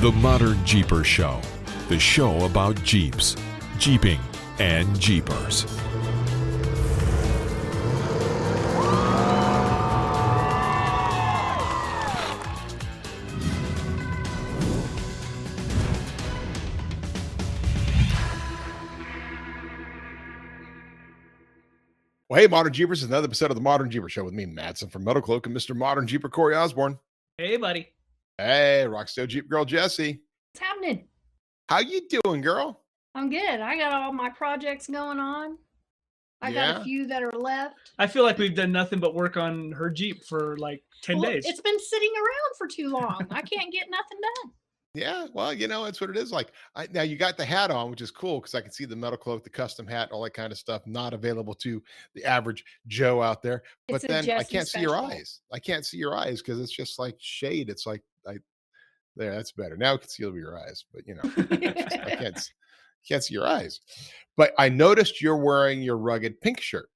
The Modern Jeeper Show, the show about Jeeps, Jeeping, and Jeepers. Well, hey, Modern Jeepers, another episode of the Modern Jeeper Show with me, Matson from MetalCloak, and Mr. Modern Jeeper, Corey Osborne. Hey, buddy. Hey, Rockstar Jeep girl, Jessy. What's happening? How you doing, girl? I'm good. I got all my projects going on. I got a few that are left. I feel like we've done nothing but work on her Jeep for like 10 days. It's been sitting around for too long. I can't get nothing done. Yeah, well, you know, that's what it is like. Now, you got the hat on, which is cool because I can see the MetalCloak, the custom hat, all that kind of stuff, not available to the average Joe out there. But then I can't see your eyes. I can't see your eyes because it's just like shade. It's like, there, that's better. Now I can see over your eyes, but you know, I can't see your eyes. But I noticed you're wearing your Rugged pink shirt.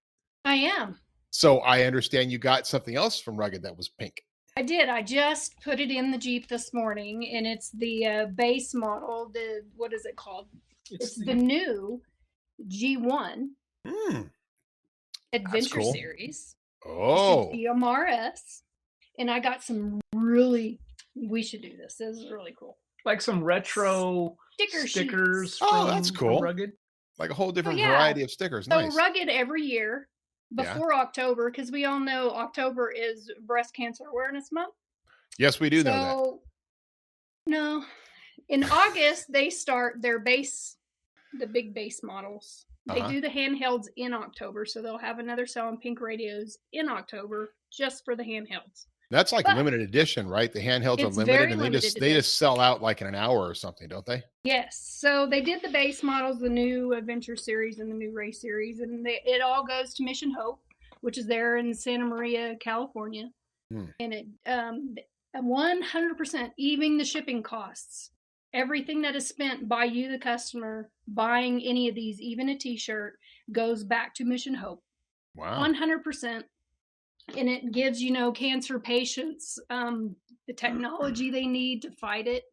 I am. So I understand you got something else from Rugged that was pink. I did. I just put it in the Jeep this morning, and it's the base model. What is it called? It's the new G1 Adventure cool. Series. Oh. BMRS. And I got some we should do this. This is really cool. Like some retro stickers. Oh, that's cool. From Rugged. Like a whole different variety of stickers. So Nice. Rugged every year before October, because we all know October is Breast Cancer Awareness Month. Yes, we do know that. No. In August, they start their the big base models. They do the handhelds in October, so they'll have another selling pink radios in October just for the handhelds. That's like limited edition, right? The handhelds are limited, and they just sell out like in an hour or something, don't they? Yes. So they did the base models, the new Adventure Series and the new Race Series, and it all goes to Mission Hope, which is there in Santa Maria, California. And it 100% even the shipping costs. Everything that is spent by you, the customer, buying any of these, even a T-shirt, goes back to Mission Hope. Wow. 100%. And it gives, cancer patients the technology they need to fight it.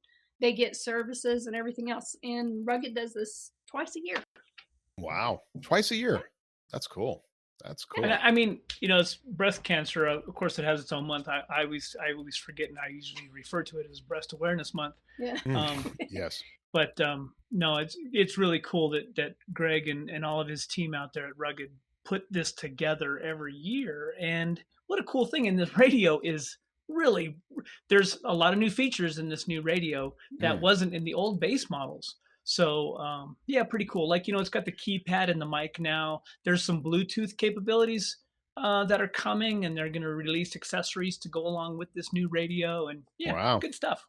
They get services and everything else. And Rugged does this twice a year. Wow. Twice a year. That's cool. That's cool. And I mean, it's breast cancer. Of course, it has its own month. I always forget, and I usually refer to it as Breast Awareness Month. Yeah. Yes. But no, it's really cool that Greg and all of his team out there at Rugged put this together every year. And what a cool thing in this radio is really, there's a lot of new features in this new radio that wasn't in the old base models. So pretty cool. Like, it's got the keypad and the mic now. There's some Bluetooth capabilities that are coming, and they're going to release accessories to go along with this new radio. And good stuff.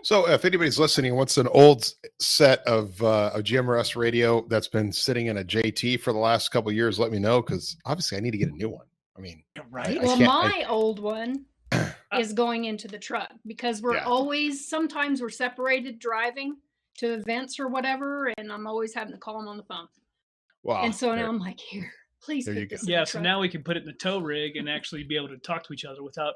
So if anybody's listening, what's an old set of GMRS radio that's been sitting in a JT for the last couple of years, let me know, because obviously I need to get a new one. I mean, right. My old one is going into the truck because sometimes we're separated driving to events or whatever, and I'm always having to call them on the phone. Wow. And so now I'm like, here, please put this in the so truck. now we can put it in the tow rig and actually be able to talk to each other without,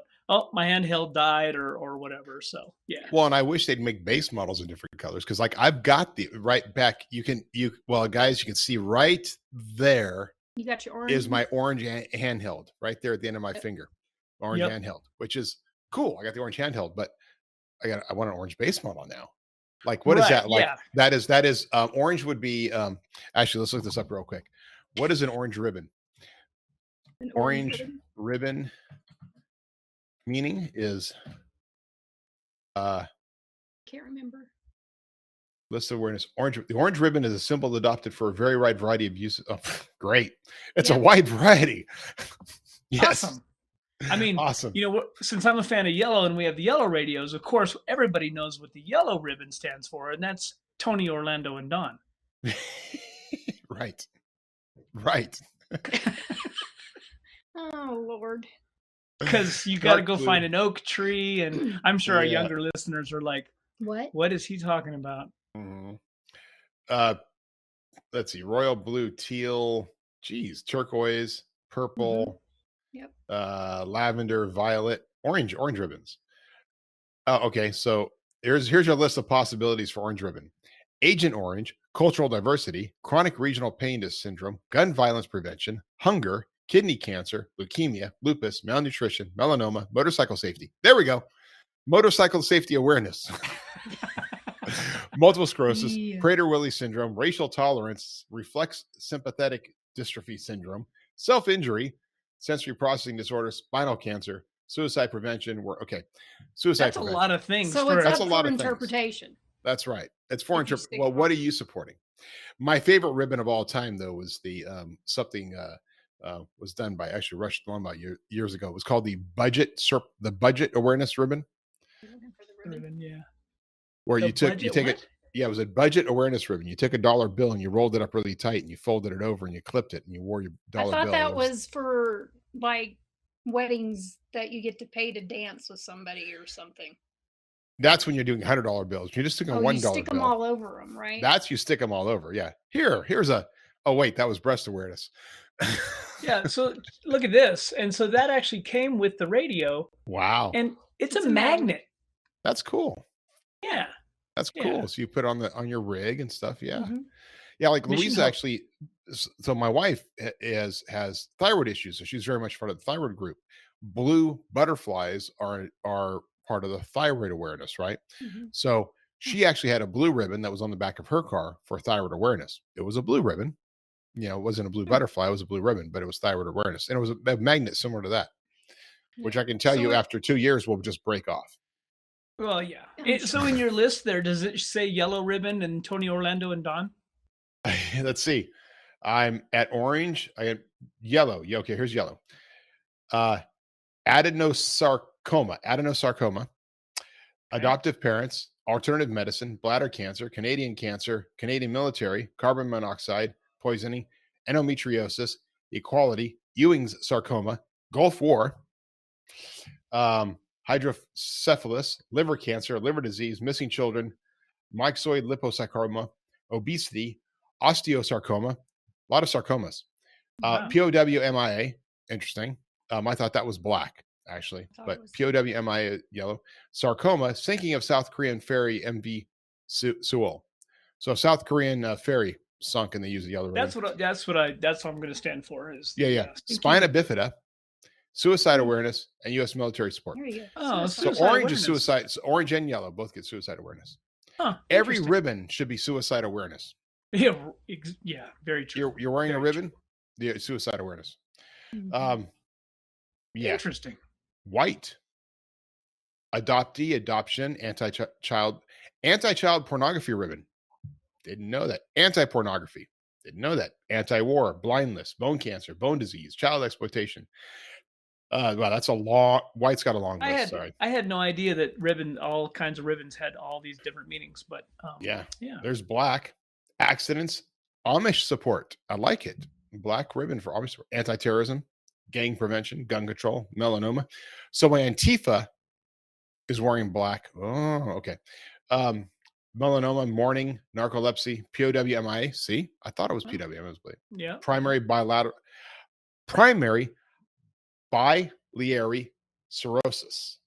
my handheld died or whatever. So, yeah. Well, and I wish they'd make base models in different colors because, like, I've got the right back. Guys, you can see right there. You got your orange. Is my orange handheld right there at the end of my finger. Orange handheld, which is cool. I got the orange handheld, but I want an orange base model now. Like, what is that? Like, that is orange would be, actually, let's look this up real quick. What is an orange ribbon? An orange ribbon meaning is, can't remember. List of awareness. The orange ribbon is a symbol adopted for a very wide variety of uses. Oh, great. It's a wide variety. Yes. Awesome. I mean, awesome. Since I'm a fan of yellow and we have the yellow radios, of course, everybody knows what the yellow ribbon stands for, and that's Tony, Orlando, and Don. Right. Oh, Lord. Because you got to go find an oak tree, and I'm sure our younger listeners are like, what is he talking about? Mm-hmm. Let's see. Royal blue, teal, turquoise, purple, lavender, violet, orange ribbons. Okay. So Here's your list of possibilities for orange ribbon: Agent Orange, cultural diversity, chronic regional pain syndrome, gun violence prevention, hunger, kidney cancer, leukemia, lupus, malnutrition, melanoma, motorcycle safety. There we go. Motorcycle safety awareness. Multiple sclerosis, Prader-Willi syndrome, racial tolerance, reflex sympathetic dystrophy syndrome, self-injury, sensory processing disorders, spinal cancer, suicide prevention. Suicide That's prevention. A lot of things. So it's up for interpretation. Things. That's right. It's for interpretation. Well, what are you supporting? My favorite ribbon of all time, though, was the was done by actually Rush Limbaugh years ago. It was called the budget awareness ribbon. Yeah. Where you take it. Yeah, it was a budget awareness ribbon. You took a dollar bill and you rolled it up really tight and you folded it over and you clipped it and you wore your dollar bill. I thought that was for like weddings that you get to pay to dance with somebody or something. That's when you're doing $100 bills. You just took a $1 bill. You stick them all over them, right? You stick them all over. Yeah. Here's a. Oh wait, that was breast awareness. Yeah. So look at this, and so that actually came with the radio. Wow. And it's a magnet. That's cool. Yeah. That's cool. Yeah. So you put on your rig and stuff. Yeah. Mm-hmm. Yeah. Like Mission Louise actually. So my wife has thyroid issues, so she's very much part of the thyroid group. Blue butterflies are part of the thyroid awareness, right? Mm-hmm. So she actually had a blue ribbon that was on the back of her car for thyroid awareness. It was a blue ribbon. You know, it wasn't a blue butterfly, it was a blue ribbon, but it was thyroid awareness. And it was a magnet similar to that, which I can tell you after 2 years will just break off. Well, yeah. So in your list there, does it say yellow ribbon and Tony Orlando and Don? Let's see. I'm at orange. I am yellow. Yeah, okay, here's yellow. Adenosarcoma, adoptive parents, alternative medicine, bladder cancer, Canadian military, carbon monoxide, poisoning, endometriosis, equality, Ewing's sarcoma, Gulf War, hydrocephalus, liver cancer, liver disease, missing children, myxoid liposarcoma, obesity, osteosarcoma, a lot of sarcomas, POWMIA, interesting. I thought that was black, actually, but POWMIA yellow. Sarcoma, sinking of South Korean ferry MV Seoul. So South Korean ferry sunk and they use the yellow ribbon. That's what I'm going to stand for. Spina bifida, suicide awareness, and U.S. military support. There you go. Oh, so orange is suicide. So orange and yellow both get suicide awareness. Huh, every ribbon should be suicide awareness. Yeah, very true. You're wearing very a ribbon, the suicide awareness. Mm-hmm. Yeah. Interesting. White. Adoptee, adoption, anti-child pornography ribbon. Didn't know that. Anti-pornography. Didn't know that. Anti-war, blindness, bone cancer, bone disease, child exploitation. Wow, that's a long. White's got a long list. I had no idea that all kinds of ribbons had all these different meanings. But yeah. There's black. Accidents, Amish support. I like it. Black ribbon for Amish support. Anti-terrorism, gang prevention, gun control, melanoma. So my Antifa is wearing black. Oh, okay. Melanoma, mourning, narcolepsy, POWMIA. See, I thought it was PWMIA. Yeah. Primary biliary cirrhosis,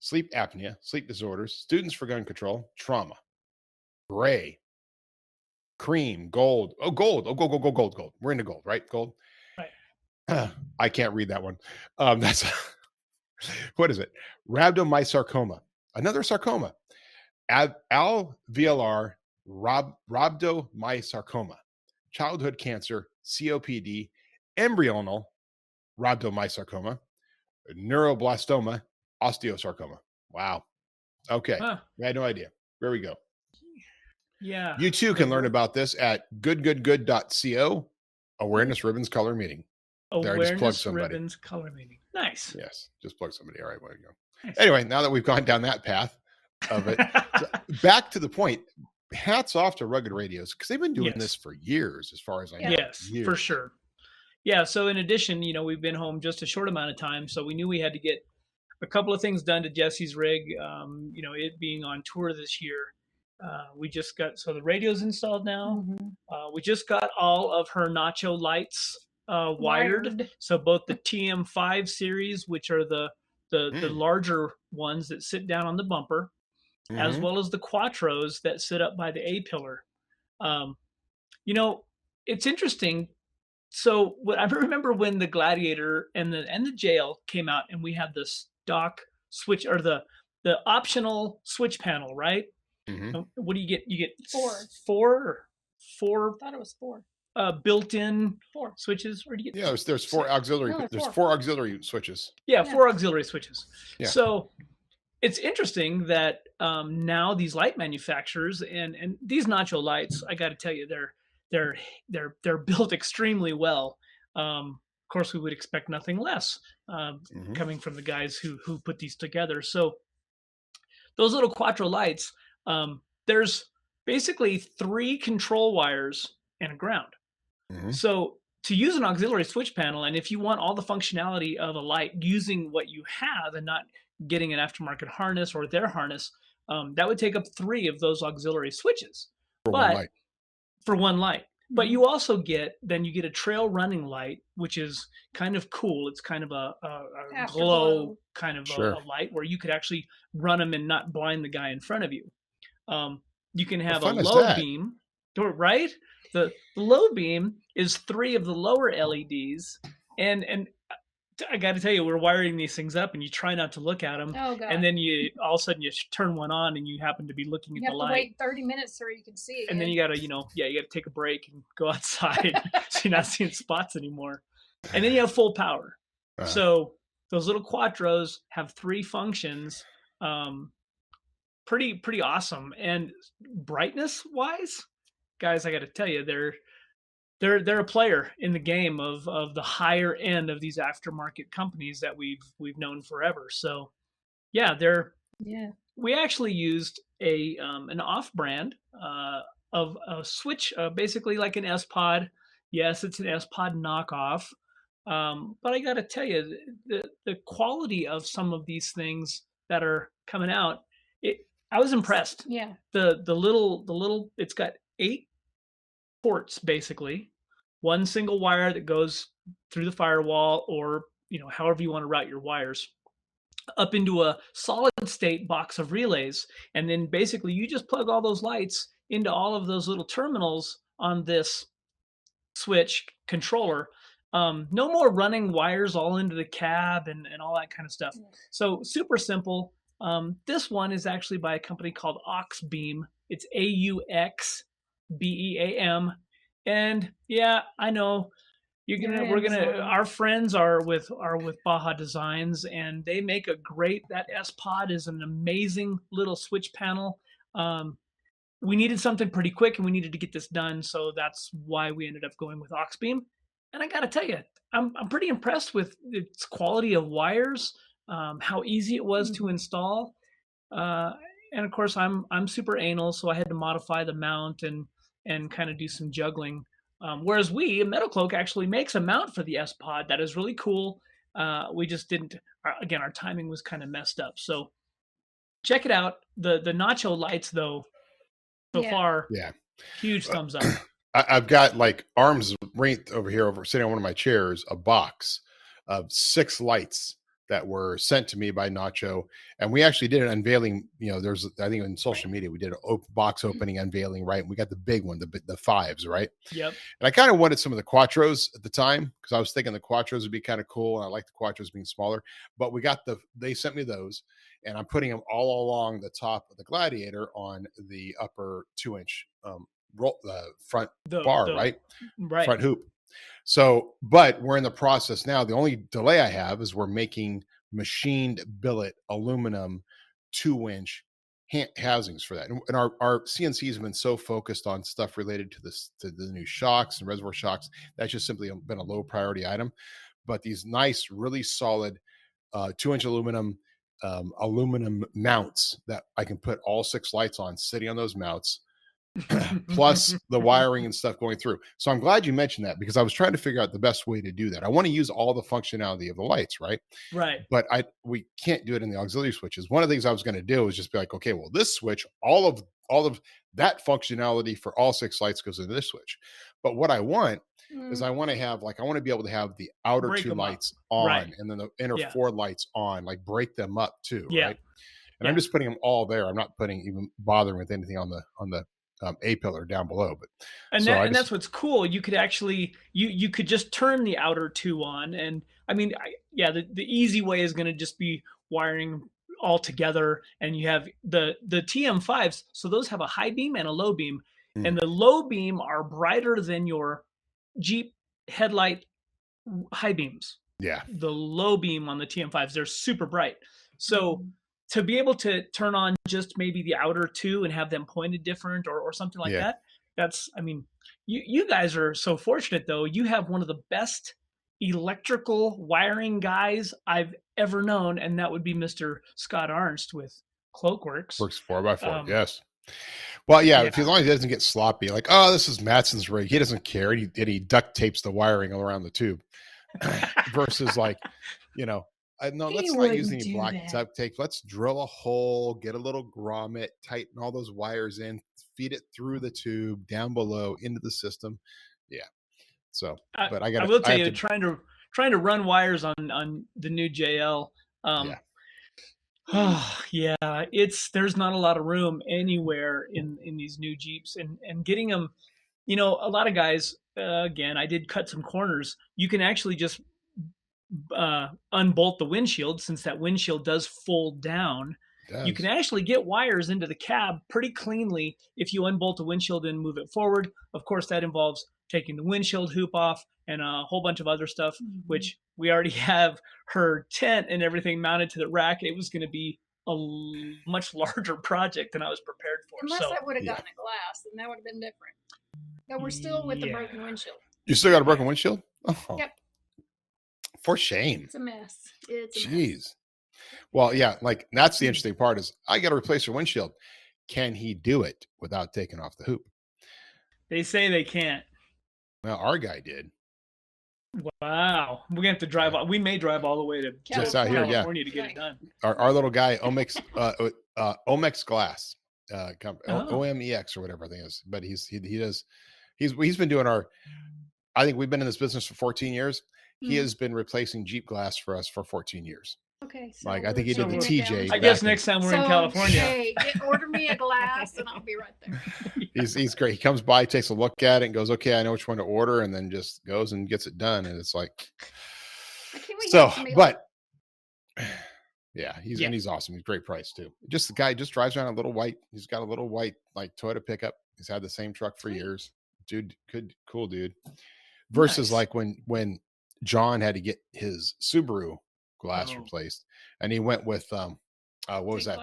sleep apnea, sleep disorders, students for gun control, trauma, gray, cream, gold. Oh, gold. Oh, gold. We're into gold, right? Gold. Right. I can't read that one. That's what is it? Rhabdomyosarcoma, another sarcoma. Alveolar rhabdomyosarcoma, childhood cancer, COPD, embryonal rhabdomyosarcoma, neuroblastoma, osteosarcoma. Wow. Okay. I had no idea. There we go. Yeah. You too can learn about this at goodgoodgood.co. Awareness Ribbons Color Meeting. Awareness Ribbons Color Meeting. Nice. Yes. Just plug somebody. All right. There you go. Nice. Anyway, now that we've gone down that path of it, back to the point. Hats off to Rugged Radios because they've been doing this for years, as far as I know. Yes, for sure. Yeah. So in addition, we've been home just a short amount of time, so we knew we had to get a couple of things done to Jessy's rig. It being on tour this year, we just got the radio's installed now. Mm-hmm. We just got all of her Nacho lights wired. So both the TM5 series, which are the larger ones that sit down on the bumper, as well as the Quattros that sit up by the A-pillar. You know, it's interesting. So I remember when the Gladiator and the Jail came out, and we had the stock switch, or the optional switch panel, right? What do you get? You get four. I thought it was four. Built-in switches, or do you get? Yeah, there's four auxiliary. No, there's four auxiliary switches. Yeah, four auxiliary switches. Yeah. So it's interesting that now these light manufacturers and these Nacho lights, I got to tell you, they're built extremely well. Of course, we would expect nothing less coming from the guys who put these together. So those little Quattro lights, there's basically 3 control wires and a ground. So to use an auxiliary switch panel, and if you want all the functionality of a light using what you have and not getting an aftermarket harness or their harness, that would take up 3 of those auxiliary switches for one light. But you also get a trail running light, which is kind of cool. It's kind of a glow kind of a light where you could actually run them and not blind the guy in front of you. You can have a low beam, right? The low beam is 3 of the lower LEDs, and I got to tell you, we're wiring these things up, and you try not to look at them, and then you all of a sudden you turn one on, and you happen to be looking at the light. You have to wait 30 minutes so you can see it. And then you got to, you got to take a break and go outside, so you're not seeing spots anymore. And then you have full power. So those little Quattros have 3 functions. Pretty awesome. And brightness wise, guys, I got to tell you, they're a player in the game of the higher end of these aftermarket companies that we've known forever. So yeah, we actually used an off-brand of a switch, basically like an S-Pod. Yes, it's an S-Pod knockoff. But I got to tell you, the quality of some of these things that are coming out, I was impressed. Yeah. The little, it's got 8 ports, basically, 1 single wire that goes through the firewall, or however you want to route your wires, up into a solid state box of relays, and then basically you just plug all those lights into all of those little terminals on this switch controller. No more running wires all into the cab and all that kind of stuff. So super simple. This one is actually by a company called Auxbeam. It's AUXBEAM. And yeah, I know our friends are with Baja Designs, and they make that S-Pod is an amazing little switch panel. We needed something pretty quick, and we needed to get this done. So that's why we ended up going with Auxbeam. And I got to tell you, I'm pretty impressed with its quality of wires, how easy it was to install. And of course, I'm super anal, so I had to modify the mount and kind of do some juggling. Whereas MetalCloak actually makes a mount for the S-Pod that is really cool. We just didn't, again, our timing was kind of messed up. So check it out. The Nacho lights, though, so far, huge thumbs up. I've got like arms length over here, sitting on one of my chairs, a box of 6 lights that were sent to me by Nacho. And we actually did an unveiling. There's, I think in social media, we did a box opening unveiling, right? And we got the big one, the 5s, right? Yep. And I kind of wanted some of the Quattros at the time, because I was thinking the Quattros would be kind of cool. And I like the Quattros being smaller, but they sent me those, and I'm putting them all along the top of the Gladiator on the upper 2-inch front bar, right? Front hoop. So, but we're in the process now. The only delay I have is we're making machined billet aluminum 2-inch housings for that. And our CNC has been so focused on stuff related to the new shocks and reservoir shocks, that's just simply been a low priority item. But these nice, really solid 2-inch aluminum mounts that I can put all 6 lights on, sitting on those mounts, plus the wiring and stuff going through. So I'm glad you mentioned that, because I was trying to figure out the best way to do that. I want to use all the functionality of the lights, right? But we can't do it in the auxiliary switches. One of the things I was going to do is just be like, okay, well, this switch, all of that functionality for all 6 lights goes into this switch. But what I want is I want to be able to have the outer 2 lights on, and then the inner 4 lights on, like break them up too, right? And I'm just putting them all there. I'm not even bothering with anything on the A pillar down below. But that's what's cool. You could actually you could just turn the outer two on, and I mean, the easy way is going to just be wiring all together, and you have the TM5s. So those have a high beam and a low beam, and the low beam are brighter than your Jeep headlight high beams. Yeah, the low beam on the TM5s, they're super bright. So to be able to turn on just maybe the outer two and have them pointed different or something like that, that's, I mean, you guys are so fortunate though. You have one of the best electrical wiring guys I've ever known, and that would be Mr. Scott Arnst with Cloakworks. Works 4x4, yes. Well, if as long as he doesn't get sloppy, like, oh, this is Matson's rig, he doesn't care, and he duct tapes the wiring all around the tube. Versus like, no, let's not use any black duct tape. Let's drill a hole, get a little grommet, tighten all those wires in, feed it through the tube down below into the system. Yeah. So, but I will tell you, trying to run wires on the new JL. There's not a lot of room anywhere in these new Jeeps, and getting them, a lot of guys, again, I did cut some corners. You can actually just unbolt the windshield, since that windshield does fold down. You can actually get wires into the cab pretty cleanly if you unbolt the windshield and move it forward. Of course, that involves taking the windshield hoop off and a whole bunch of other stuff, which we already have her tent and everything mounted to the rack. It was going to be a much larger project than I was prepared for. Unless I would have gotten a glass, and that would have been different. No, we're still with the broken windshield. You still got a broken windshield? Oh. Yep. For shame. It's a mess. It's a Jeez. mess. Well, like that's the interesting part is I got to replace your windshield. Can he do it without taking off the hoop? They say they can't. Well, our guy did. Wow. We're going to have to drive. We may drive all the way to California to get it done. Our little guy, Omex Glass, OMEX or whatever I think it is. But he's been doing I think we've been in this business for 14 years. He has been replacing Jeep glass for us for 14 years. Okay. So I think he did the TJ. I guess next time we're in California. Hey, order me a glass and I'll be right there. He's great. He comes by, takes a look at it, and goes, "Okay, I know which one to order," and then just goes and gets it done. And it's like, he's awesome. He's great price too. Just the guy just drives around a little white. He's got a little white like Toyota pickup. He's had the same truck for years. Dude, cool dude. Versus like when John had to get his Subaru glass replaced, and he went with what was that?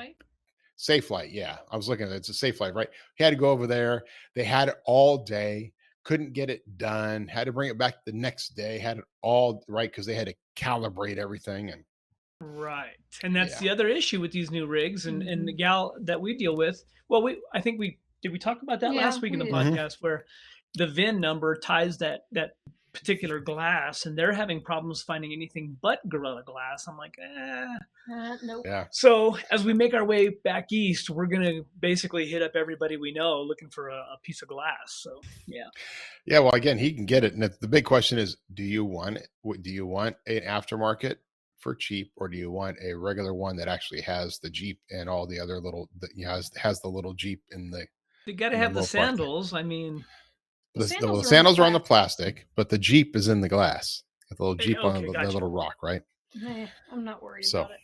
Safe-Lite. Yeah, I was looking at it. It's a Safe-Lite, right? He had to go over there. They had it all day, couldn't get it done, had to bring it back the next day, had it all right because they had to calibrate everything. And right. And that's the other issue with these new rigs and the gal that we deal with. Well, I think we talk about that last week in the podcast where the VIN number ties that particular glass, and they're having problems finding anything but Gorilla Glass. I'm like, nope. Yeah. So as we make our way back east, we're gonna basically hit up everybody we know looking for a piece of glass. So yeah. Well, again, he can get it, and the big question is, do you want an aftermarket for cheap, or do you want a regular one that actually has the Jeep and all the other little has the little Jeep in the? You got to have the sandals. I mean. The sandals are on the plastic, but the Jeep is in the glass. Got the little Jeep on the little rock, right? I'm not worried about it.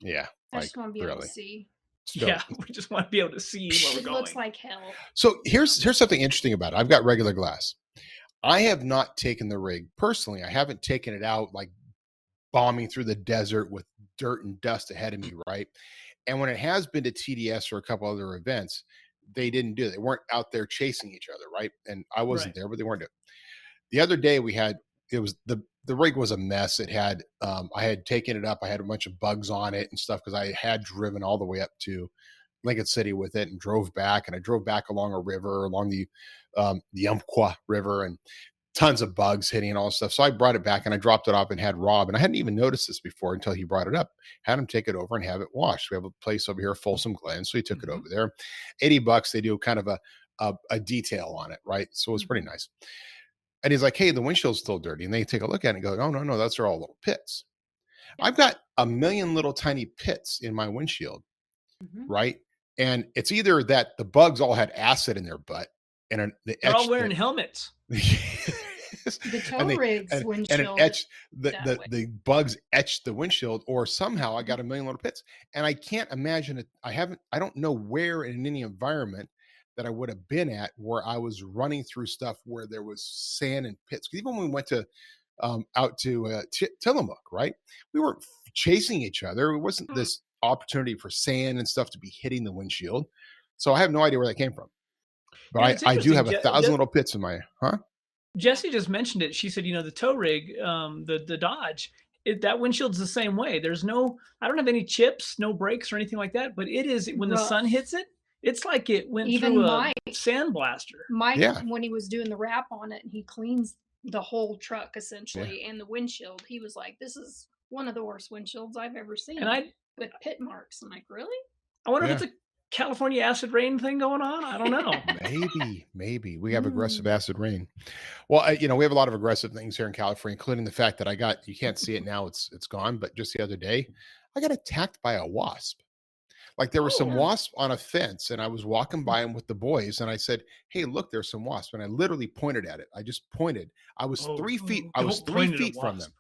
Yeah. I just want to be able to see. Yeah, we just want to be able to see where we're going. It looks like hell. So here's something interesting about it. I've got regular glass. I have not taken the rig personally. I haven't taken it out like bombing through the desert with dirt and dust ahead of me, right? And when it has been to TDS or a couple other events, they didn't do it. They weren't out there chasing each other, right? And I wasn't there, but they weren't doing it. The other day the rig was a mess. It had I had taken it up. I had a bunch of bugs on it and stuff because I had driven all the way up to Lincoln City with it and drove back. And I drove back along a river, along the Umpqua River, and tons of bugs hitting and all this stuff. So I brought it back and I dropped it off and had Rob, and I hadn't even noticed this before until he brought it up, had him take it over and have it washed. We have a place over here, Folsom Glen. So he took it over there, $80. They do kind of a detail on it. Right. So it was pretty nice. And he's like, "Hey, the windshield's still dirty." And they take a look at it and go, no, those are all little pits. I've got a million little tiny pits in my windshield right? And it's either that the bugs all had acid in their butt and they're all wearing helmets. The tow rigs windshield. And it etched the bugs etched the windshield, or somehow I got a million little pits. And I can't imagine it. I don't know where in any environment that I would have been at where I was running through stuff where there was sand and pits. Even when we went to out to Tillamook, right? We weren't chasing each other. It wasn't this opportunity for sand and stuff to be hitting the windshield. So I have no idea where that came from. But I do have 1,000 little pits in my, Jessy just mentioned it. She said, the tow rig, the Dodge, that windshield's the same way. I don't have any chips, no breaks or anything like that, but it is, when the sun hits it, it's like it went through a sandblaster. Mike, when he was doing the wrap on it and he cleans the whole truck essentially and the windshield, he was like, this is one of the worst windshields I've ever seen. And with pit marks. I'm like, really? I wonder if it's a California acid rain thing going on. I don't know. Maybe we have aggressive acid rain. Well, we have a lot of aggressive things here in California, including the fact that you can't see it now, it's gone, but just the other day I got attacked by a wasp. Like there were some wasps on a fence, and I was walking by them with the boys, and I said, hey, look, there's some wasps. And I literally pointed at it. I just pointed. I was 3 feet. I was 3 feet from them.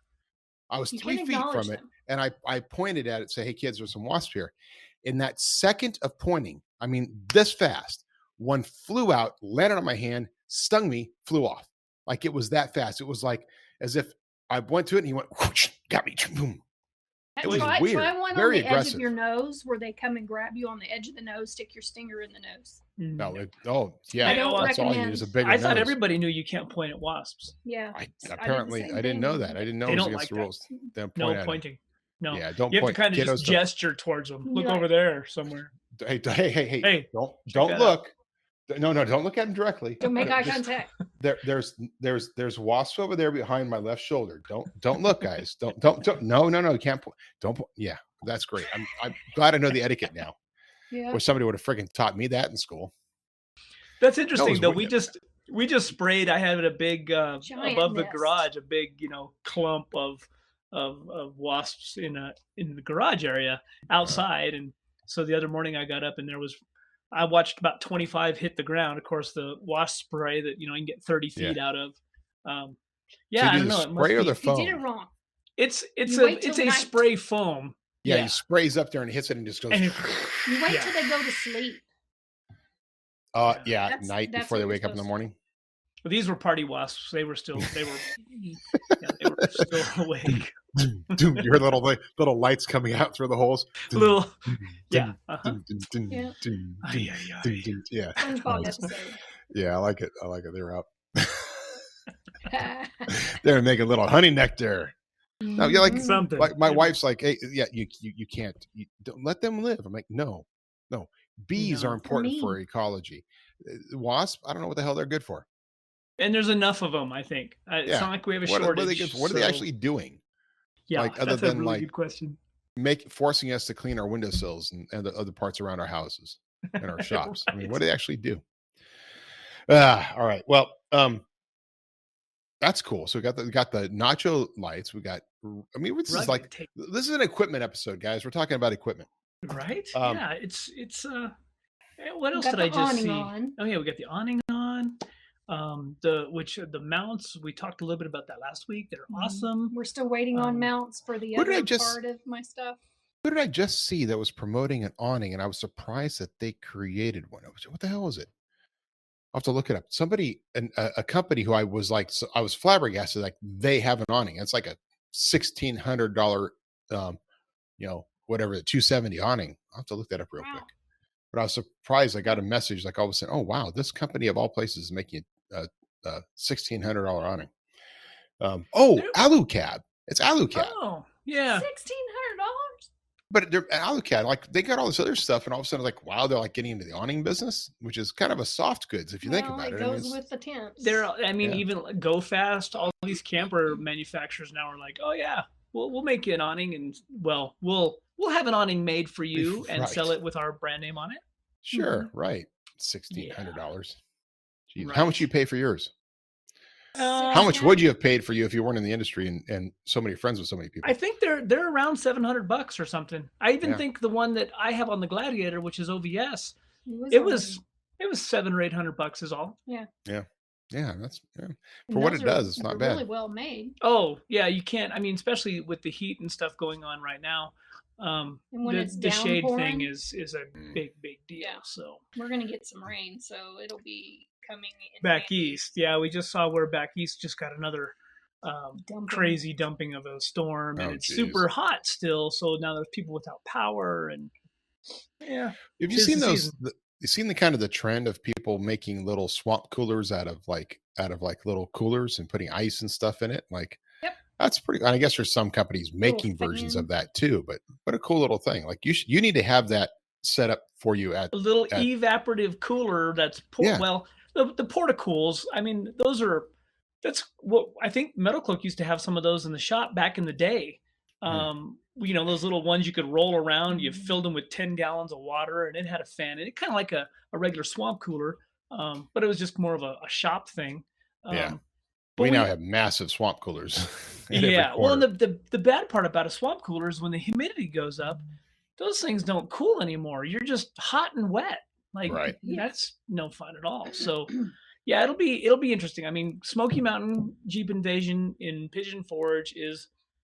I was 3 feet from it, and I pointed at it, say, hey, kids, there's some wasps here. In that second of pointing, I mean, this fast, one flew out, landed on my hand, stung me, flew off. Like it was that fast. It was like as if I went to it and he went, whoosh, got me, boom. It was weird. Try one very on the aggressive. Edge of your nose where they come and grab you on the edge of the nose, stick your stinger in the nose. No, yeah. I don't that's all you need is a bigger I thought nose. everybody knew you can't point at wasps. Yeah. Apparently, I didn't know that. I didn't know it was against the rules. No pointing. No. Yeah, don't you have point. to kind of just gesture towards them. Look over there somewhere. Hey! Don't look. No, don't look at him directly. Don't make eye contact. There's wasps over there behind my left shoulder. Don't look, guys. Don't. No. You can't. Don't. Yeah, that's great. I'm glad I know the etiquette now. Yeah. Or somebody would have freaking taught me that in school. That's interesting, though. We just sprayed. I had a big above the garage, a big clump of wasps in the garage area outside, and so the other morning I got up and I watched about 25 hit the ground. Of course, the wasp spray that you can get 30 feet out of. I don't know. Spray or the foam? You did it wrong. It's a spray foam. Yeah, he sprays up there and hits it and just goes. You wait till they go to sleep. At night before they wake up in the morning. Well, these were party wasps. They were still awake. You heard little lights coming out through the holes. Yeah. Yeah. Yeah, I like it. They're up. They're making little honey nectar. No, you're like something. Like my wife's like, hey, yeah, you can't. You don't let them live. I'm like, no. Bees are important for ecology. Wasp, I don't know what the hell they're good for. And there's enough of them, I think. It's not like we have a shortage. What are they actually doing? Yeah, like, other that's than a really good question. Forcing us to clean our windowsills and the other parts around our houses and our shops. I mean, what do they actually do? All right. Well, that's cool. So we got the Nacho lights. We got. I mean, this is an equipment episode, guys. We're talking about equipment, right? Yeah. It's. What else did I just see? Oh yeah, we got the awning on. The mounts, we talked a little bit about that last week. They're awesome. We're still waiting on mounts for the other part of my stuff. Who did I just see that was promoting an awning, and I was surprised that they created one? What the hell was it? I'll have to look it up. Somebody, a company who I was flabbergasted, like they have an awning. It's like a $1,600, whatever, the 270 awning. I'll have to look that up real quick. But I was surprised. I got a message like all of a sudden, oh wow, this company of all places is making a $1,600 awning. Alucab. It's Alucab. Oh yeah, $1,600. But they're Alucab. Like they got all this other stuff, and all of a sudden, like wow, they're like getting into the awning business, which is kind of a soft goods if you think about it. It goes with the tents. Even Go Fast. All these camper manufacturers now are like, oh yeah, we'll make you an awning, and we'll have an awning made for you and sell it with our brand name on it. Sure, right. $1,600. Jeez. Right. How much you pay for yours? How much would you have paid for you if you weren't in the industry and so many friends with so many people? I think they're around $700 or something. I even think the one that I have on the Gladiator, which is OVS, it was $700 or $800 is all. Yeah. That's for what it does. It's not bad. Really well made. Oh yeah, you can't. I mean, especially with the heat and stuff going on right now. And when it's the shade downpouring, thing is a big deal. Yeah. So we're gonna get some rain, so it'll be coming in back east. Yeah, we just saw where back east just got another crazy dumping of a storm, and it's super hot still. So now there's people without power, and have you seen those? You seen the kind of the trend of people making little swamp coolers out of like little coolers and putting ice and stuff in it? Like, that's pretty. I guess there's some companies making versions of that too, but a cool little thing. Like you need to have that set up for you at a little evaporative cooler. That's well, the porta-cools. I mean, that's what I think MetalCloak used to have some of those in the shop back in the day. Those little ones you could roll around, you filled them with 10 gallons of water, and it had a fan. And it kind of like a regular swamp cooler, but it was just more of a shop thing. We now have massive swamp coolers. Well, and the bad part about a swamp cooler is when the humidity goes up, those things don't cool anymore. You're just hot and wet. Like that's no fun at all. So yeah, it'll be interesting. I mean, Smoky Mountain Jeep Invasion in Pigeon Forge is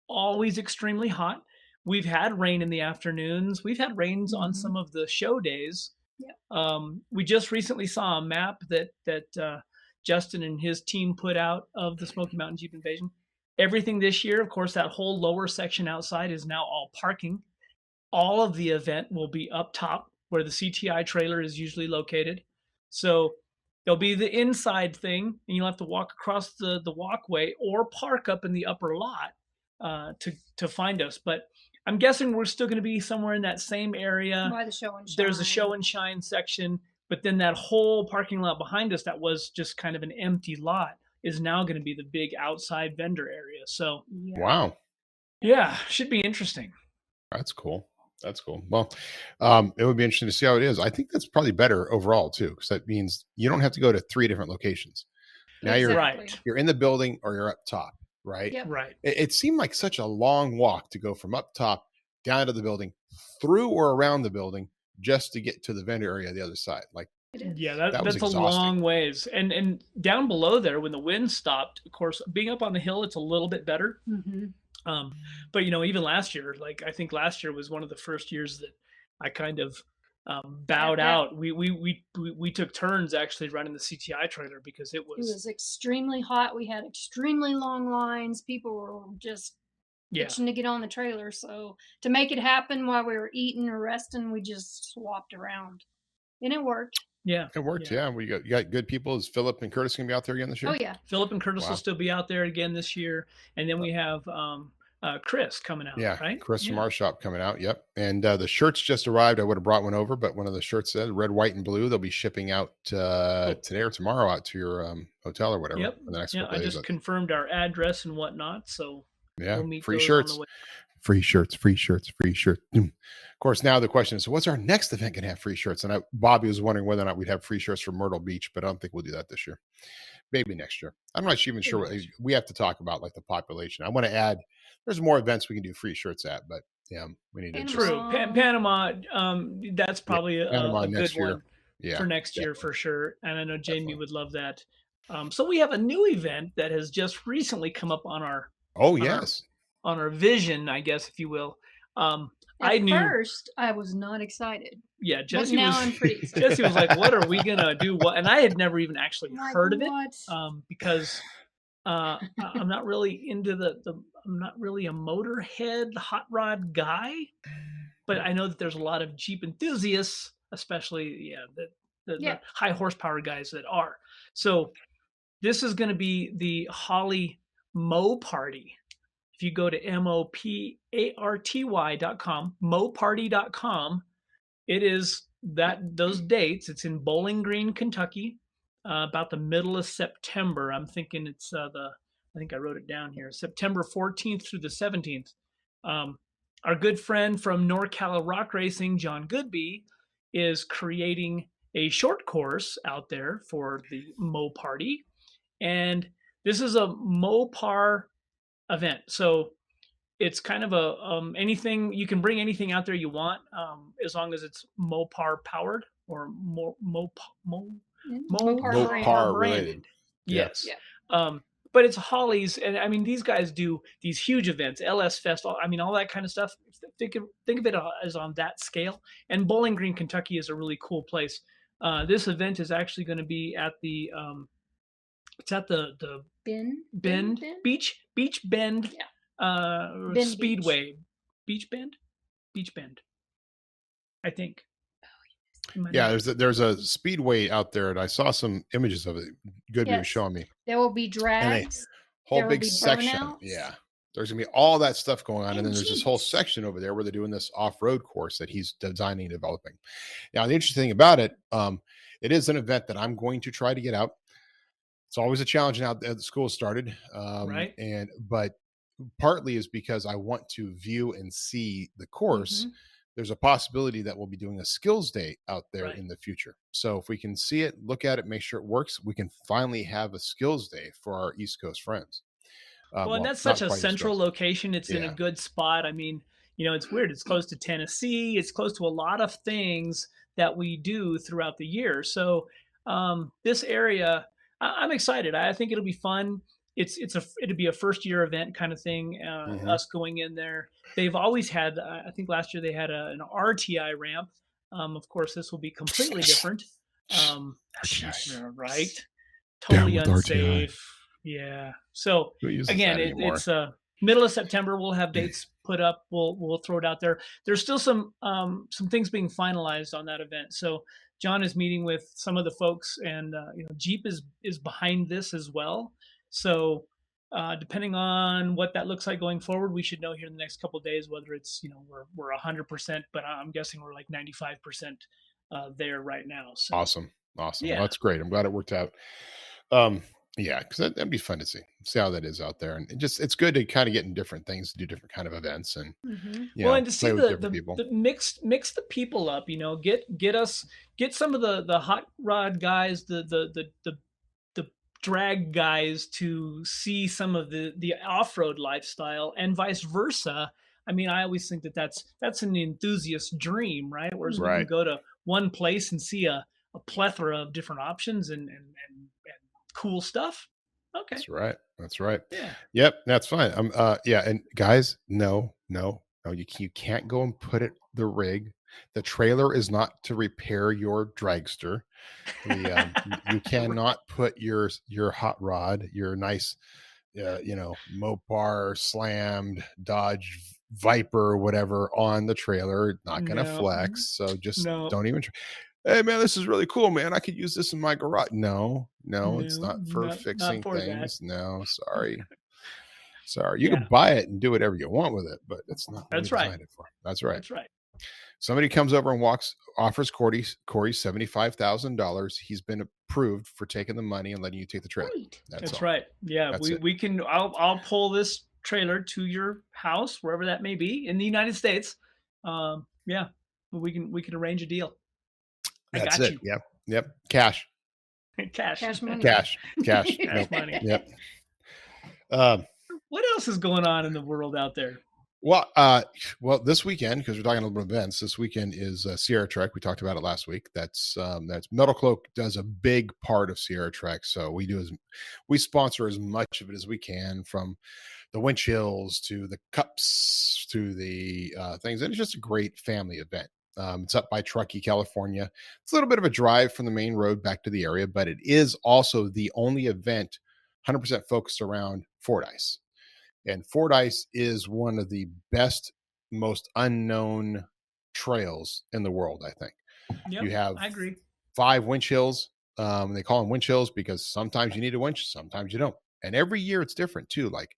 always extremely hot. We've had rain in the afternoons. We've had rains on some of the show days. We just recently saw a map that Justin and his team put out of the Smoky Mountain Jeep Invasion. Everything this year, of course, that whole lower section outside is now all parking. All of the event will be up top where the CTI trailer is usually located. So there'll be the inside thing, and you'll have to walk across the walkway or park up in the upper lot to find us. But I'm guessing we're still going to be somewhere in that same area. By the show and shine. There's a show and shine section, but then that whole parking lot behind us that was just kind of an empty lot is now going to be the big outside vendor area. So wow. Yeah, should be interesting. That's cool. Well, it would be interesting to see how it is. I think that's probably better overall too, because that means you don't have to go to 3 different locations. Now you're in the building or you're up top, right? Yep. Right. It seemed like such a long walk to go from up top down to the building, through or around the building, just to get to the vendor area on the other side. Like, yeah, that's a long ways. And down below there, when the wind stopped, of course, being up on the hill, it's a little bit better. Mm-hmm. But even last year, like I think last year was one of the first years that I kind of bowed out. We took turns actually running the CTI trailer because it was extremely hot. We had extremely long lines. People were just itching to get on the trailer. So to make it happen while we were eating or resting, we just swapped around, and it worked. Yeah, it worked. Yeah, you got good people. Is Philip and Curtis gonna be out there again this year? Oh yeah, Philip and Curtis will still be out there again this year, and then we have Chris coming out. Yeah, right. Chris from our shop coming out. Yep, and the shirts just arrived. I would have brought one over, but one of the shirts said red, white, and blue. They'll be shipping out today or tomorrow out to your hotel or whatever. Yep. For the next couple days. I just confirmed our address and whatnot. So yeah, we'll meet free shirts. Free shirts. Of course, now the question is, so what's our next event going to have free shirts? And Bobby was wondering whether or not we'd have free shirts for Myrtle Beach, but I don't think we'll do that this year. Maybe next year. I'm not even sure. We have to talk about like the population. I want to add, there's more events we can do free shirts at, but yeah, we need to. True. Panama, that's probably a good one for next year for sure. And I know Jamie would love that. So we have a new event that has just recently come up on our on our vision, I guess, if you will. At first, I was not excited. Yeah, Jessy but now was. I'm pretty excited. Jessy was like, "What are we gonna do?" And I had never even actually heard of it because I'm not really into I'm not really a motorhead hot rod guy, but I know that there's a lot of Jeep enthusiasts, especially the high horsepower guys that are. So this is going to be the Holly MoParty. If you go to MoParty.com, MoParty.com, it is those dates. It's in Bowling Green, Kentucky, about the middle of September. I'm thinking it's I think I wrote it down here, September 14th through the 17th. Our good friend from NorCal Rock Racing, John Goodby, is creating a short course out there for the MoParty, and This is a MoPar event. So it's kind of a anything, you can bring anything out there you want, as long as it's MoPar powered or MoPar related. Yes. Yeah. But it's Holly's, and I mean, these guys do these huge events, LS Fest, all that kind of stuff. Think of it as on that scale. And Bowling Green, Kentucky is a really cool place. This event is actually going to be at the it's at the Bend Beach Bend. Yeah. Bend Speedway Beach Bend, I think. Yeah, there's a speedway out there, and I saw some images of it. Goodby was showing me. There will be drags. Whole big section. Burnouts. Yeah, there's gonna be all that stuff going on, and then there's this whole section over there where they're doing this off-road course that he's designing and developing. Now, the interesting thing about it, it is an event that I'm going to try to get out. It's always a challenge now that the school started, right? But partly is because I want to view and see the course. Mm-hmm. There's a possibility that we'll be doing a skills day out there in the future. So if we can see it, look at it, make sure it works, we can finally have a skills day for our East Coast friends. And that's such a central location. It's in a good spot. I mean, it's weird. It's close to Tennessee. It's close to a lot of things that we do throughout the year. So this area, I'm excited. I think it'll be fun. It'll be a first year event kind of thing. Us going in there. They've always had, I think last year they had an RTI ramp. Of course, this will be completely different. Right? Totally unsafe. RTI. Yeah. So again, it's middle of September. We'll have dates put up. We'll throw it out there. There's still some things being finalized on that event. So John is meeting with some of the folks, and Jeep is behind this as well. So depending on what that looks like going forward, we should know here in the next couple of days whether it's we're 100%, but I'm guessing we're like 95% there right now. So awesome. Yeah. Well, that's great. I'm glad it worked out. Yeah, because that'd be fun to see how that is out there, and it's good to kind of get in different things, do different kind of events, and and to see the mix the people up. Get some of the hot rod guys, the drag guys to see some of the off-road lifestyle, and vice versa. I mean, I always think that's an enthusiast dream, right? Whereas we can go to one place and see a plethora of different options and cool stuff. Okay. That's right. Yeah. Yep. That's fine. And guys, no, you can't go and put the rig. The trailer is not to repair your dragster. You cannot put your hot rod, your nice, Mopar slammed Dodge Viper or whatever on the trailer. Not going to flex. So just don't even try. Hey man, this is really cool, man. I could use this in my garage. No, it's not for fixing things. That. No, sorry. You can buy it and do whatever you want with it, but it's not what we designed it for. That's right. Somebody comes over and offers Corey $75,000. He's been approved for taking the money and letting you take the trailer. That's right. Yeah, we can. I'll pull this trailer to your house, wherever that may be in the United States. We can arrange a deal. That's it. You. Yep. Cash money. Cash money. Yep. What else is going on in the world out there? Well, this weekend, because we're talking a little bit of events, this weekend is Sierra Trek. We talked about it last week. That's MetalCloak does a big part of Sierra Trek. So we sponsor as much of it as we can, from the winch hills to the cups to the things. And it's just a great family event. It's up by Truckee, California. It's a little bit of a drive from the main road back to the area, but it is also the only event 100% focused around Fordyce. And Fordyce is one of the best, most unknown trails in the world, I think. Yep, you have, I agree, 5 winch hills. They call them winch hills because sometimes you need a winch, sometimes you don't. And every year it's different too. Like,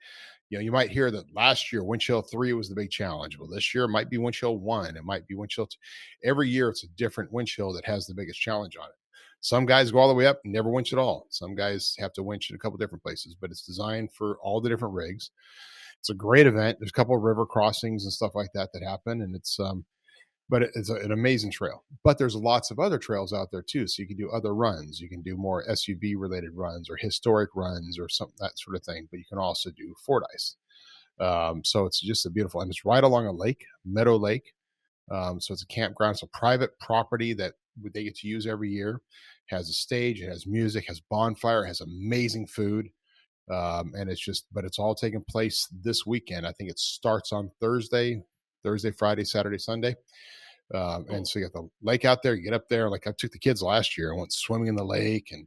you might hear that last year winch hill 3 was the big challenge. Well, this year it might be winch hill 1. It might be winch hill 2. Every year it's a different winch hill that has the biggest challenge on it. Some guys go all the way up and never winch at all. Some guys have to winch in a couple different places, but it's designed for all the different rigs. It's a great event. There's a couple of river crossings and stuff like that happen. And it's, but it's an amazing trail. But there's lots of other trails out there too. So you can do other runs. You can do more SUV related runs or historic runs or something, that sort of thing. But you can also do Fordyce. So it's just a beautiful, and it's right along a lake, Meadow Lake. So it's a campground. It's a private property that they get to use every year. It has a stage, it has music, has bonfire, it has amazing food. And but it's all taking place this weekend. I think it starts on Thursday, Friday, Saturday, Sunday. And so you got the lake out there, you get up there. Like I took the kids last year and went swimming in the lake and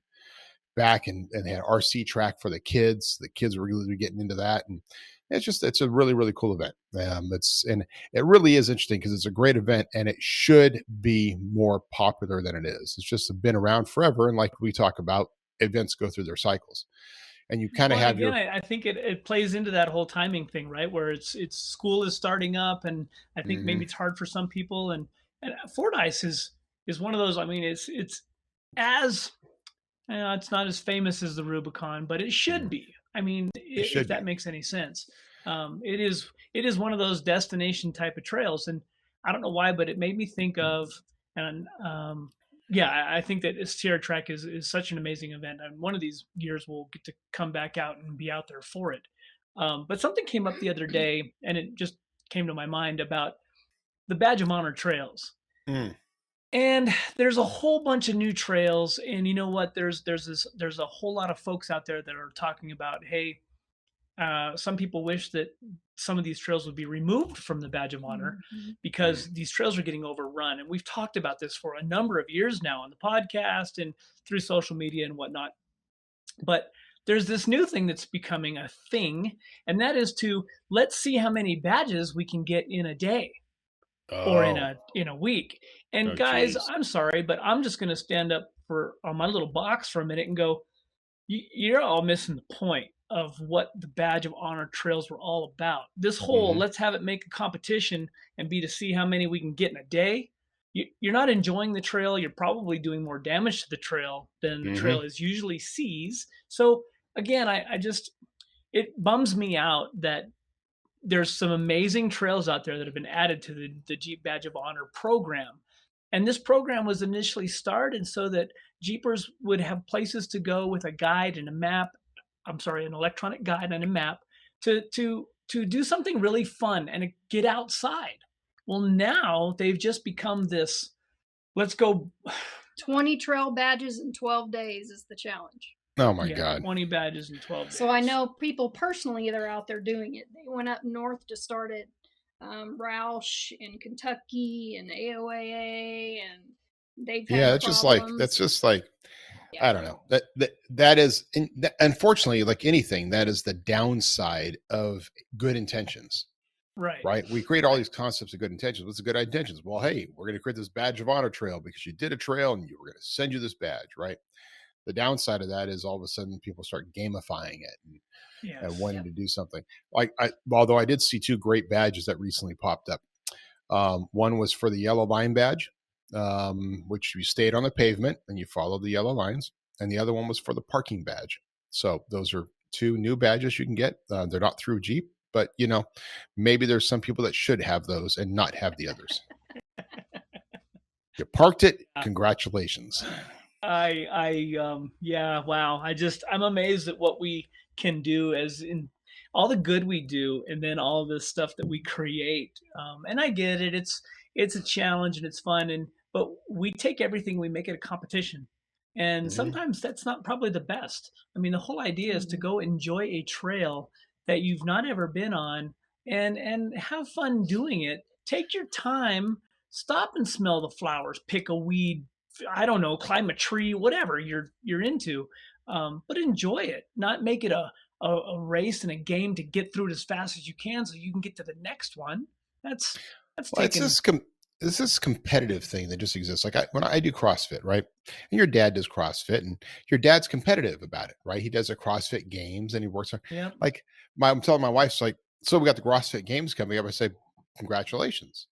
back, and they had RC track for the kids. The kids were really getting into that. And it's a really, really cool event. And it really is interesting because it's a great event and it should be more popular than it is. It's just been around forever. And like we talk about, events go through their cycles. And you kind of have again, I think it plays into that whole timing thing, right? Where it's school is starting up, and I think maybe it's hard for some people. And Fordyce is one of those. I mean, it's as it's not as famous as the Rubicon, but it should be. I mean, if that makes any sense, it is one of those destination type of trails, and I don't know why, but it made me think of I think that Sierra Track is such an amazing event, and one of these years we'll get to come back out and be out there for it. But something came up the other day, and it just came to my mind about the Badge of Honor trails. And there's a whole bunch of new trails, and you know what? There's a whole lot of folks out there that are talking about, hey, some people wish that some of these trails would be removed from the Badge of Honor because these trails are getting overrun. And we've talked about this for a number of years now on the podcast and through social media and whatnot. But there's this new thing that's becoming a thing, and that is let's see how many badges we can get in a day or in a week. And guys, geez. I'm sorry, but I'm just going to stand up on my little box for a minute and go, you're all missing the point of what the Badge of Honor trails were all about. This whole let's have it make a competition and be to see how many we can get in a day. You're not enjoying the trail. You're probably doing more damage to the trail than the trail is usually sees. So again, it bums me out that there's some amazing trails out there that have been added to the Jeep Badge of Honor program. And this program was initially started so that Jeepers would have places to go with a guide and a map. An electronic guide and a map to do something really fun and get outside. Well, now they've just become this, let's go. 20 trail badges in 12 days is the challenge. Oh my God. 20 badges in 12 days. So I know people personally that are out there doing it. They went up north to start at Roush in Kentucky and AOAA, and they've had problems. That's just like I don't know. That is unfortunately, like anything, that is the downside of good intentions. Right. We create all these concepts of good intentions. What's the good intentions? Well, hey, we're going to create this Badge of Honor trail because you did a trail and we're going to send you this badge, right? The downside of that is all of a sudden people start gamifying it and wanting to do something. Although I did see two great badges that recently popped up. One was for the yellow line badge, which you stayed on the pavement and you followed the yellow lines. And the other one was for the parking badge. So those are two new badges you can get. They're not through Jeep, but maybe there's some people that should have those and not have the others. You parked it. Congratulations. Wow. I'm amazed at what we can do as in all the good we do. And then all the stuff that we create. And I get it. It's a challenge and it's fun. But we take everything, we make it a competition. And sometimes that's not probably the best. I mean, the whole idea is to go enjoy a trail that you've not ever been on and have fun doing it. Take your time, stop and smell the flowers, pick a weed, I don't know, climb a tree, whatever you're into. But enjoy it, not make it a race and a game to get through it as fast as you can so you can get to the next one. This is competitive thing that just exists. Like when I do CrossFit, right? And your dad does CrossFit and your dad's competitive about it, right? He does a CrossFit games and he works on I'm telling my wife, like, so we got the CrossFit games coming up. I say, congratulations.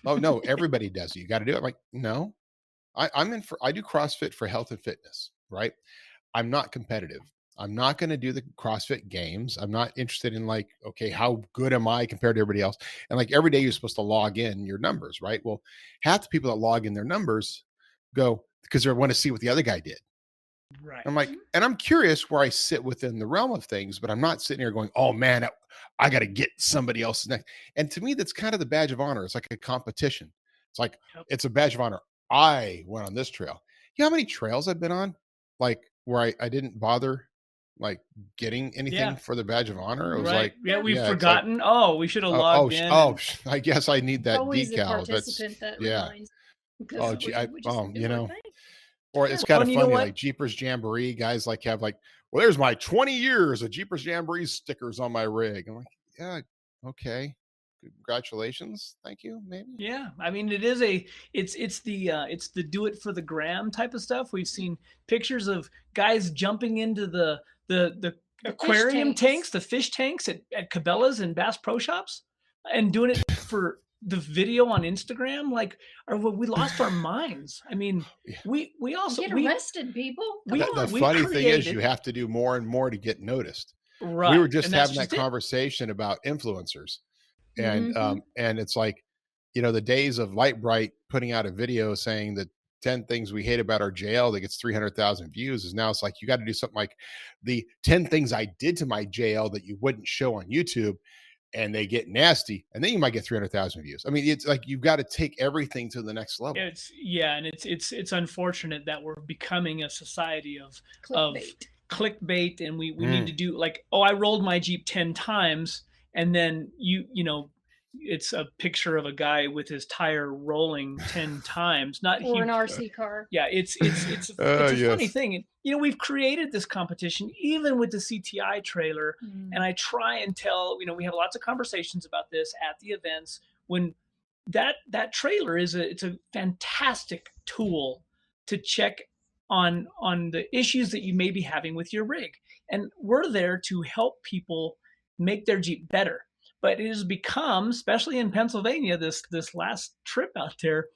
Oh no, everybody does it. You got to do it. I'm like, no, I do CrossFit for health and fitness, right? I'm not competitive. I'm not going to do the CrossFit games. I'm not interested in like, okay, how good am I compared to everybody else? And like every day you're supposed to log in your numbers, right? Well, half the people that log in their numbers go because they want to see what the other guy did. Right. I'm like, and I'm curious where I sit within the realm of things, but I'm not sitting here going, oh man, I got to get somebody else's next. And to me, that's kind of the badge of honor. It's like a competition. It's like, it's a badge of honor. I went on this trail. You know how many trails I've been on? Like where I didn't bother like getting anything for the badge of honor. It was like, we've forgotten. Like, we should have logged in. I guess I need that always decal. That's reminds, you know, or it's kind of funny, like Jeepers Jamboree guys like have like, well, there's my 20 years of Jeepers Jamboree stickers on my rig. I'm like, yeah, okay. Congratulations. Thank you. Maybe. Yeah. I mean, it's the do it for the gram type of stuff. We've seen pictures of guys jumping into the aquarium tanks, the fish tanks at Cabela's and Bass Pro Shops and doing it for the video on Instagram. Like, we lost our minds. I mean, we also get arrested, people. The funny thing is you have to do more and more to get noticed. Right. We were just having that conversation about influencers. And and it's like, you know, the days of Light Bright putting out a video saying that 10 things we hate about our JL that gets 300,000 views is now it's like you got to do something like the 10 things I did to my JL that you wouldn't show on YouTube, and they get nasty, and then you might get 300,000 views. I mean, it's like you've got to take everything to the next level. And it's unfortunate that we're becoming a society of clickbait, and we need to do like, I rolled my Jeep 10 times. And then you know, it's a picture of a guy with his tire rolling 10 times. Or an RC car. Yeah, it's a funny thing. And, you know, we've created this competition even with the CTI trailer. And I try and tell, you know, we have lots of conversations about this at the events when that trailer it's a fantastic tool to check on the issues that you may be having with your rig. And we're there to help people make their Jeep better. But it has become, especially in Pennsylvania, this last trip out there,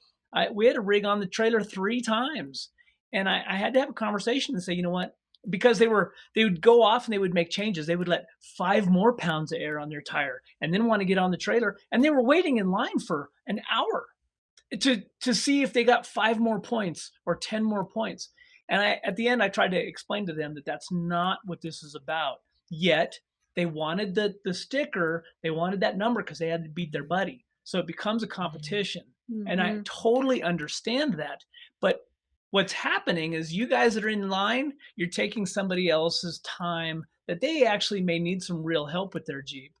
we had a rig on the trailer 3 times. And I had to have a conversation and say, you know what? Because they would go off and they would make changes. They would let 5 more pounds of air on their tire and then want to get on the trailer. And they were waiting in line for an hour to see if they got 5 more points or 10 more points. And at the end, I tried to explain to them that that's not what this is about. Yet, they wanted the sticker, they wanted that number because they had to beat their buddy. So it becomes a competition. And I totally understand that. But what's happening is you guys that are in line, you're taking somebody else's time that they actually may need some real help with their Jeep.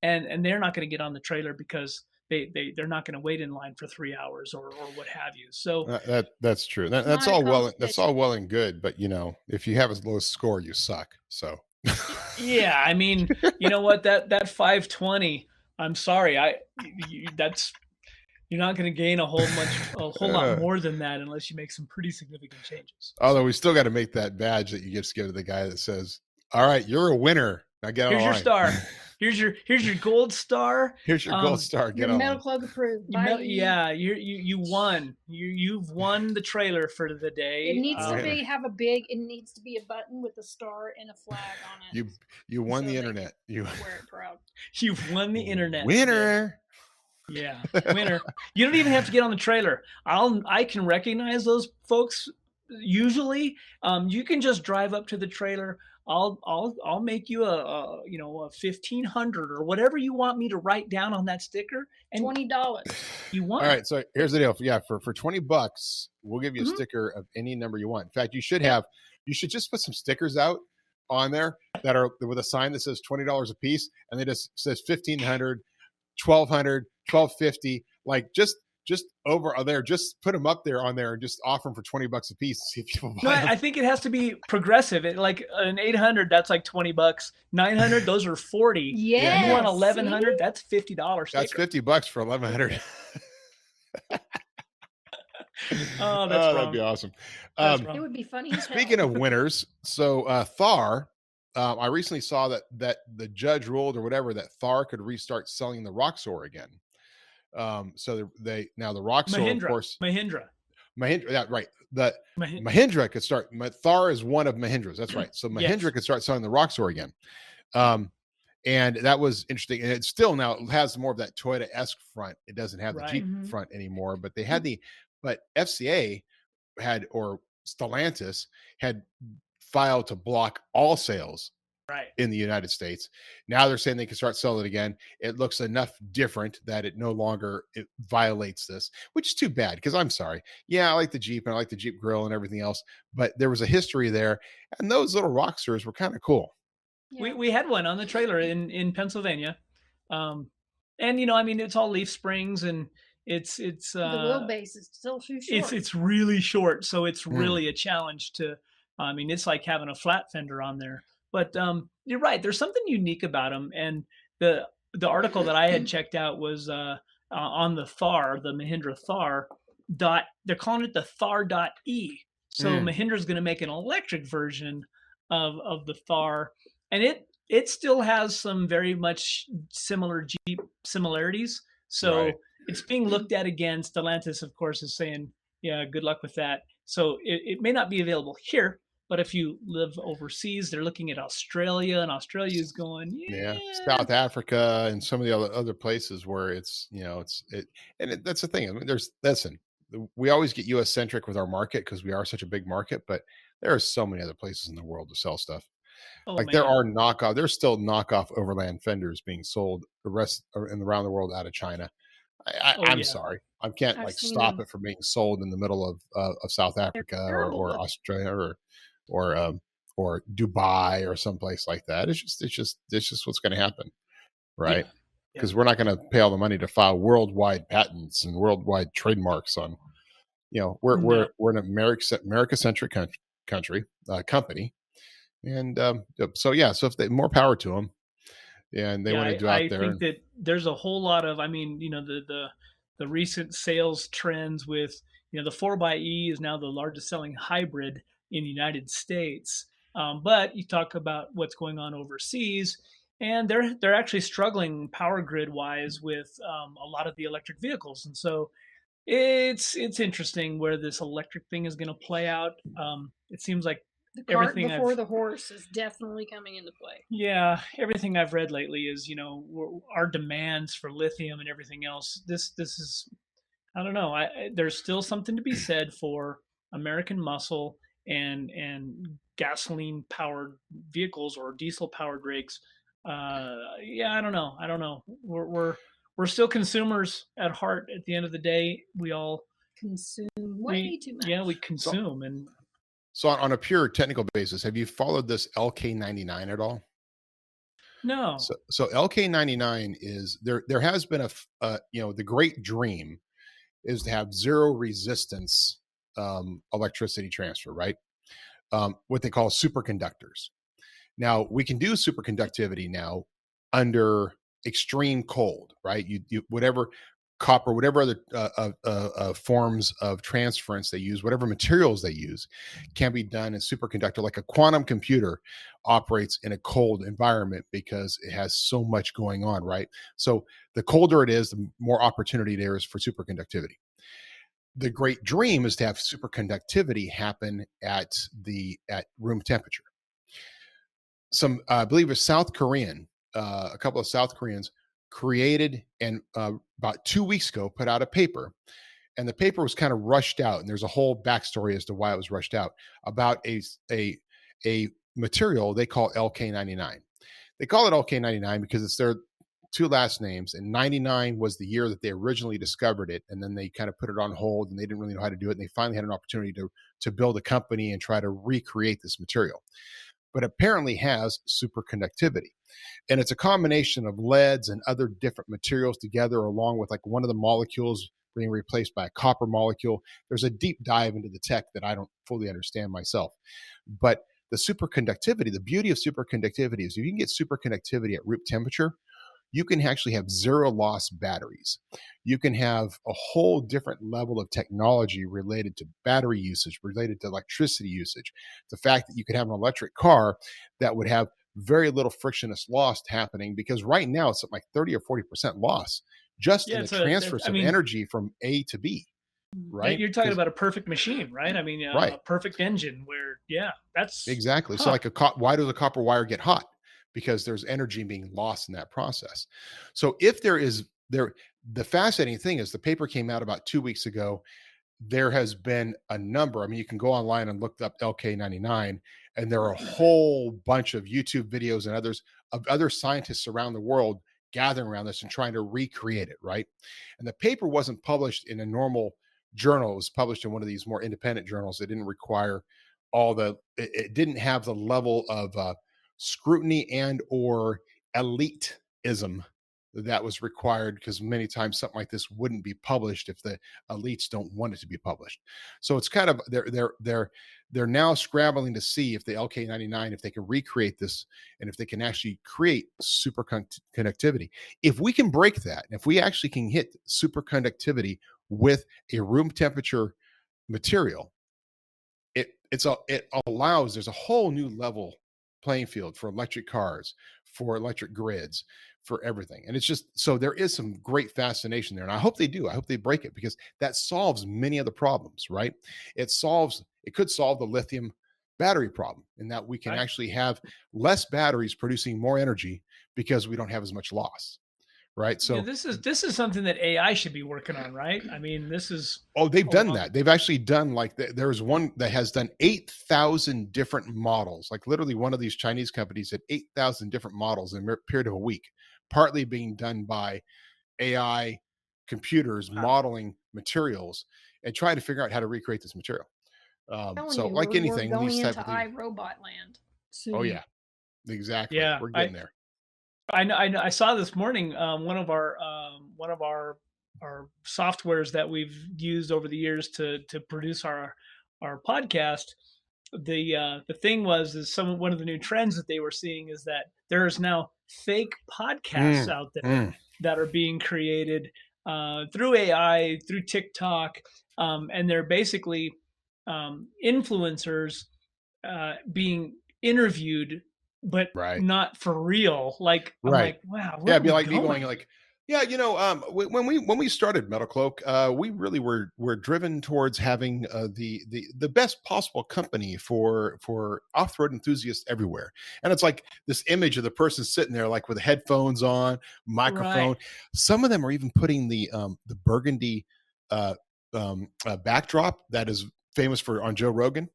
And they're not going to get on the trailer because they're not going to wait in line for 3 hours or what have you. So that's true. That's all well and good. But, you know, if you have a low score, you suck. So. Yeah, I mean, you know what? That 520. I'm sorry, you're not going to gain a whole lot more than that unless you make some pretty significant changes. Although we still got to make that badge that you just give to the guy that says, "All right, you're a winner. Now get on." Here's your star. Here's your gold star. Here's your gold star. Get on. MetalCloak approved. You won. You've won the trailer for the day. It needs It needs to be a button with a star and a flag on it. You won the internet. You wear it proud. You've won the internet. Winner. Yeah, winner. You don't even have to get on the trailer. I can recognize those folks. Usually, you can just drive up to the trailer. I'll make you a 1,500 or whatever you want me to write down on that sticker. And $20. You want. All right. So here's the deal. Yeah, for $20, we'll give you a sticker of any number you want. In fact, you should just put some stickers out on there that are with a sign that says $20 a piece, and it just says 1,500, 1,200, 1,250. Like just over there, just put them up there on there and just offer them for $20 a piece. See if people buy them. I think it has to be progressive. Like an 800, that's like $20. 900, those are 40. Yeah. You want 1,100, that's $50. That's $50 for 1,100. Oh, that's wrong. That'd be awesome. It would be funny. Speaking of winners, so Thar, I recently saw that the judge ruled or whatever that Thar could restart selling the Roxor again. So the Roxor, Mahindra, of course, Mahindra. Mahindra, yeah, right. The Mahin- Mahindra could start. Thar is one of Mahindra's. That's right. So Mahindra Yes. could start selling the Roxor again. And that was interesting. And it still now has more of that Toyota-esque front. It doesn't have the Right. Jeep front anymore, but they had but FCA had, or Stellantis had filed to block all sales right. in the United States. Now they're saying they can start selling it again. It looks enough different that it no longer it violates this, which is too bad, because I'm sorry. Yeah, I like the Jeep and I like the Jeep grill and everything else, but there was a history there, and those little Rockstars were kind of cool. Yeah. We had one on the trailer in Pennsylvania. And I mean, it's all leaf springs, and it's the wheelbase is still too short. It's really short, so it's really a challenge to. I mean, it's like having a flat fender on there. But you're right. There's something unique about them, and the article that I had checked out was on the Thar, the Mahindra Thar. They're calling it the Thar.E. So Mahindra's going to make an electric version of the Thar, and it still has some very much similar Jeep similarities. So it's being looked at again. Stellantis, of course, is saying, yeah, good luck with that. So it may not be available here, but if you live overseas, they're looking at Australia, and Australia is going, South Africa and some of the other places where it's, that's the thing. I mean, we always get US centric with our market because we are such a big market, but there are so many other places in the world to sell stuff. There's still knockoff overland fenders being sold around the world out of China. I'm sorry. I can't stop it from being sold in the middle of South Africa or Australia or Dubai or someplace like that. It's just what's going to happen, right? Because we're not going to pay all the money to file worldwide patents and worldwide trademarks on. We're an America-centric company, and so if they more power to them, and they want to do out there. I think that there's a whole lot of. I mean, the recent sales trends with the 4xe is now the largest selling hybrid in the United States. But you talk about what's going on overseas, and they're actually struggling power grid wise with a lot of the electric vehicles, and so it's interesting where this electric thing is going to play out. It seems like the cart before the horse is definitely coming into play. Yeah, everything I've read lately is our demands for lithium and everything else. This is, I don't know. There's still something to be said for American muscle and gasoline powered vehicles or diesel powered rigs. I don't know. We're still consumers at heart. At the end of the day, we all consume way too much. Yeah, we consume. So on a pure technical basis, have you followed this LK99 at all? No. So LK99 is there has been the great dream is to have zero resistance electricity transfer, right? What they call superconductors. Now we can do superconductivity now under extreme cold, right? You whatever copper, whatever other forms of transference they use, whatever materials they use, can be done in superconductor. Like a quantum computer operates in a cold environment because it has so much going on, right? So the colder it is, the more opportunity there is for superconductivity. The great dream is to have superconductivity happen at room temperature. I believe a South Korean, a couple of South Koreans created and about 2 weeks ago put out a paper, and the paper was kind of rushed out, and there's a whole backstory as to why it was rushed out, about a material they call LK99. They call it LK99 because it's their two last names, and 99 was the year that they originally discovered it, and then they kind of put it on hold, and they didn't really know how to do it, and they finally had an opportunity to build a company and try to recreate this material. But apparently has superconductivity. And it's a combination of leads and other different materials together, along with like one of the molecules being replaced by a copper molecule. There's a deep dive into the tech that I don't fully understand myself. But the superconductivity, the beauty of superconductivity is if you can get superconductivity at room temperature, you can actually have zero loss batteries. You can have a whole different level of technology related to battery usage, related to electricity usage. The fact that you could have an electric car that would have very little frictionless loss happening, because right now it's something like 30 or 40% loss just in the transfers of energy from A to B. right? You're talking about a perfect machine, right? I mean, right. A perfect engine where, that's exactly. So like why does a copper wire get hot? Because there's energy being lost in that process. So if the fascinating thing is the paper came out about 2 weeks ago. There has been a number. I mean, you can go online and look up LK99, and there are a whole bunch of YouTube videos and others of other scientists around the world gathering around this and trying to recreate it, right? And the paper wasn't published in a normal journal. It was published in one of these more independent journals. It didn't require it didn't have the level of scrutiny and or elitism that was required, because many times something like this wouldn't be published if the elites don't want it to be published. So it's kind of they're now scrambling to see if the LK99, if they can recreate this and if they can actually create superconductivity. If we can break that, if we actually can hit superconductivity with a room temperature material, it allows, there's a whole new level playing field for electric cars, for electric grids, for everything. And it's just, so there is some great fascination there. And I hope they do. I hope they break it, because that solves many of the problems, right? It could solve the lithium battery problem, in that we can actually have less batteries producing more energy because we don't have as much loss. Right. So this is something that AI should be working on, right? I mean, this is. Oh, they've done that. They've actually done, like, there's one that has done 8,000 different models. Like, literally one of these Chinese companies had 8,000 different models in a period of a week, partly being done by AI computers modeling materials and trying to figure out how to recreate this material. So like anything, we're going into iRobot land soon. Oh yeah, exactly. Yeah, we're getting there. I saw this morning one of our softwares that we've used over the years to produce our podcast. The thing is one of the new trends that they were seeing is that there's now fake podcasts out there that are being created through AI, through TikTok, and they're basically influencers being interviewed, but not for real. Like, I'm like, wow. Yeah, it'd be like me going like, yeah, when we started MetalCloak, we really were driven towards having the best possible company for off-road enthusiasts everywhere. And it's like this image of the person sitting there, like with headphones on, microphone. Some of them are even putting the burgundy backdrop that is famous on Joe Rogan.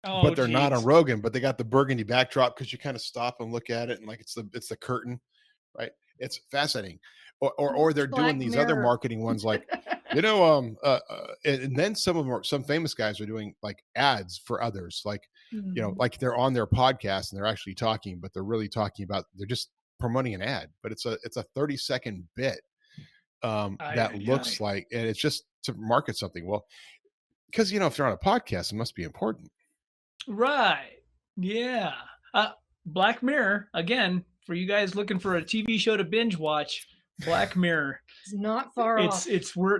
Oh, but they're not on Rogan, but they got the burgundy backdrop because you kind of stop and look at it, and like it's the curtain, right? It's fascinating. Or they're doing these other marketing ones, like and then some famous guys are doing like ads for others, like like they're on their podcast and they're actually talking, but they're really talking about, they're just promoting an ad, but it's a 30-second bit that looks like, and it's just to market something. Well, because if they're on a podcast, it must be important. Right. Yeah. Black Mirror, again, for you guys looking for a TV show to binge watch, Black Mirror. It's not far off.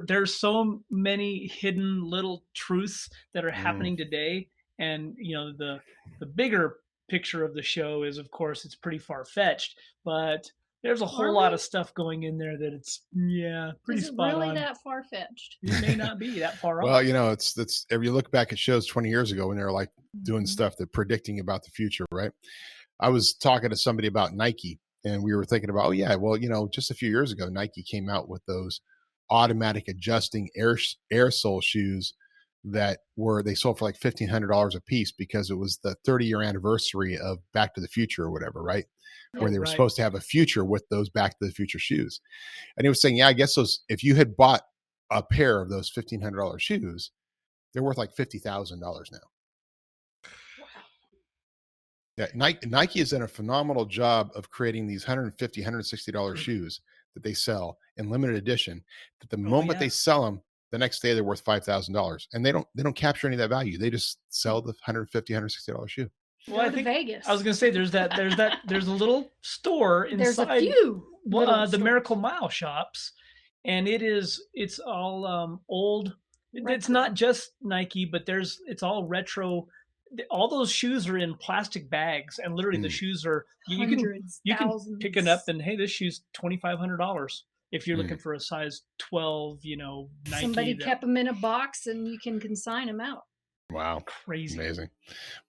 There's so many hidden little truths that are happening today. And, the bigger picture of the show is, of course, it's pretty far-fetched, but there's a whole lot of stuff going in there that it's pretty spot on. Is it really that far-fetched? It may not be that far off. Well, it's if you look back at shows 20 years ago when they're like doing stuff, they're predicting about the future, right? I was talking to somebody about Nike, and we were thinking about, just a few years ago, Nike came out with those automatic adjusting air sole shoes that they sold for like $1,500 a piece, because it was the 30-year anniversary of Back to the Future or whatever, right? Where they were supposed to have a future with those Back to the Future shoes. And he was saying, I guess if you had bought a pair of those $1,500 shoes, they're worth like $50,000 now. Yeah, Nike has done a phenomenal job of creating these $150, $160 shoes that they sell in limited edition, that the moment they sell them, the next day they're worth $5,000, and they don't capture any of that value. They just sell the $150, $160 shoe. Well, I think Vegas. I was going to say there's a little store inside. There's a few the Miracle Mile shops, and it's all old. Retro. It's not just Nike, but it's all retro. All those shoes are in plastic bags, and literally the shoes are you can pick it up and, hey, this shoe's $2,500. if you're looking for a size 12, Nike. Somebody kept them in a box and you can consign them out. Wow. Crazy. Amazing.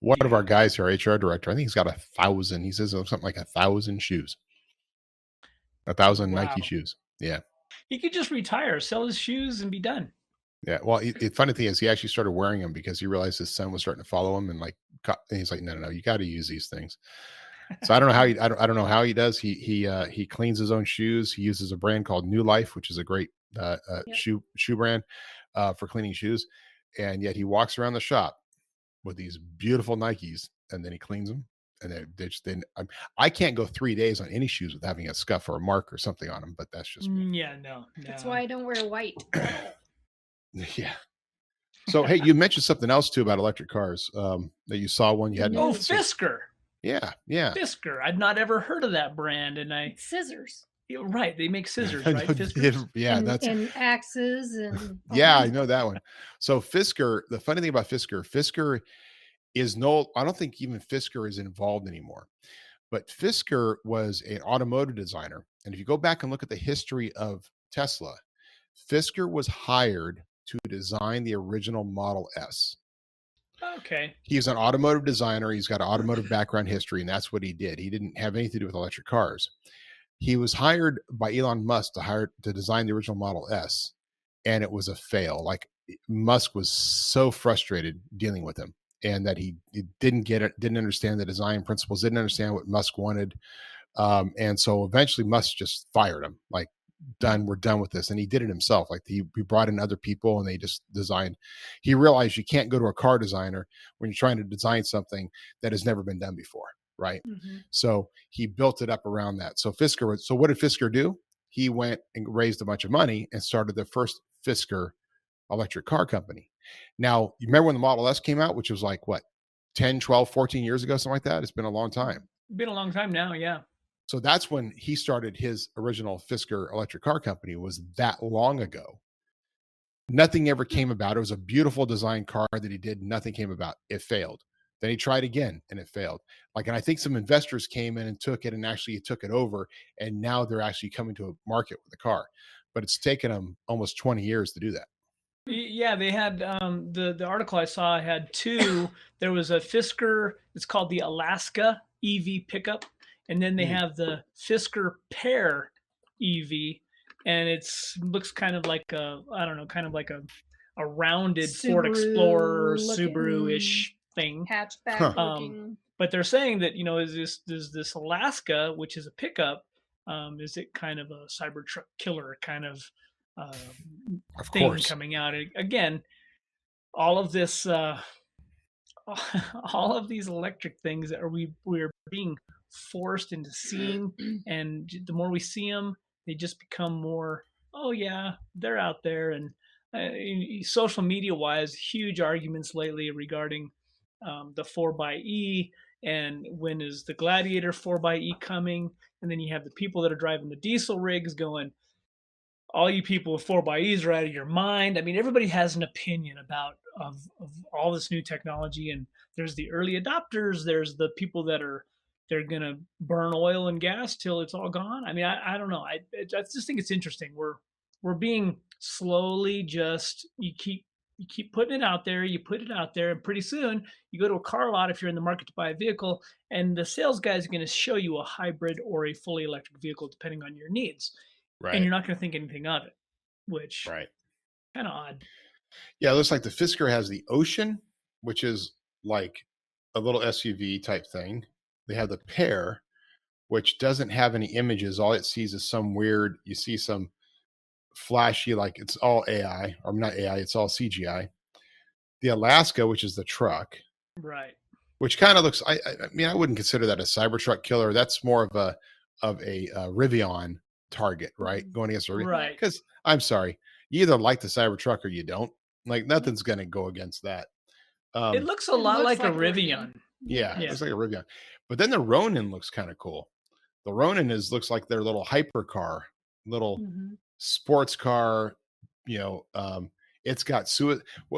One of our guys, our HR director, I think he's got 1,000. He says something like 1,000 shoes. 1,000 Nike shoes. Yeah. He could just retire, sell his shoes, and be done. Yeah. Well, the funny thing is he actually started wearing them because he realized his son was starting to follow him, and he's like, no, you got to use these things. So I don't know how I don't know how he does. He cleans his own shoes. He uses a brand called New Life, which is a great shoe brand for cleaning shoes. And yet he walks around the shop with these beautiful Nikes, and then he cleans them. And I can't go 3 days on any shoes with having a scuff or a mark or something on them, but that's just me. Yeah, no. That's why I don't wear white. Yeah. So, hey, you mentioned something else too about electric cars that you saw one you had. Oh, Fisker. Yeah. Fisker. I'd not ever heard of that brand, and scissors. Right, they make scissors, right? And axes and I know that one. So Fisker, the funny thing about Fisker is I don't think even Fisker is involved anymore. But Fisker was an automotive designer, and if you go back and look at the history of Tesla, Fisker was hired to design the original Model S. Okay. He's an automotive designer. He's got an automotive background history, and that's what he did. He didn't have anything to do with electric cars. He was hired by Elon Musk to design the original Model S, and it was a fail. Like, Musk was so frustrated dealing with him, and that he didn't get it, didn't understand the design principles, didn't understand what Musk wanted. And so eventually Musk just fired him, like, we're done with this. And he did it himself. Like, he brought in other people and they just designed. He realized you can't go to a car designer when you're trying to design something that has never been done before. Right. Mm-hmm. So he built it up around that. So what did Fisker do? He went and raised a bunch of money and started the first Fisker electric car company. Now, you remember when the Model S came out, which was like, what, 10, 12, 14 years ago, something like that? It's been a long time. Been a long time now, yeah. So that's when he started his original Fisker electric car company, was that long ago. Nothing ever came about. It was a beautiful design car that he did. Nothing came about. It failed. Then he tried again and it failed. And I think some investors came in and took it, and actually took it over. And now they're actually coming to a market with the car, but it's taken them almost 20 years to do that. Yeah, they had the article I saw had two. There was a Fisker, it's called the Alaska EV pickup. And then they have the Fisker Pear EV. And looks kind of like a rounded Ford Explorer, Subaru-ish thing. Hatchback looking. But they're saying that, is this Alaska, which is a pickup, is it kind of a Cybertruck killer kind of thing coming out? Again, all of this, all of these electric things that we're being forced into seeing, and the more we see them, they just become more, oh yeah, they're out there. And social media wise, huge arguments lately regarding the 4xe, and when is the Gladiator 4xe coming? And then you have the people that are driving the diesel rigs going, all you people with 4xes are out of your mind. I mean, everybody has an opinion about of all this new technology, and there's the early adopters, there's the people that they're gonna burn oil and gas till it's all gone. I mean, I don't know. I just think it's interesting. We're being slowly you keep putting it out there, and pretty soon you go to a car lot if you're in the market to buy a vehicle, and the sales guy is going to show you a hybrid or a fully electric vehicle depending on your needs. Right. And you're not going to think anything of it, which kind of odd. Yeah, it looks like the Fisker has the Ocean, which is like a little SUV type thing. They have the Pear, which doesn't have any images. All it sees is you see some flashy, like it's all AI, or not AI, it's all CGI. The Alaska, which is the truck. Right. Which kind of looks, I mean, I wouldn't consider that a Cybertruck killer. That's more of a Rivian target, right? Going against a Rivian. Right. Because I'm sorry, you either like the Cybertruck or you don't. Like, nothing's going to go against that. It looks a lot like a Rivian. Yeah, it looks like a Rivian. But then the Ronin looks kind of cool. The Ronin looks like their little hypercar, little sports car. It's got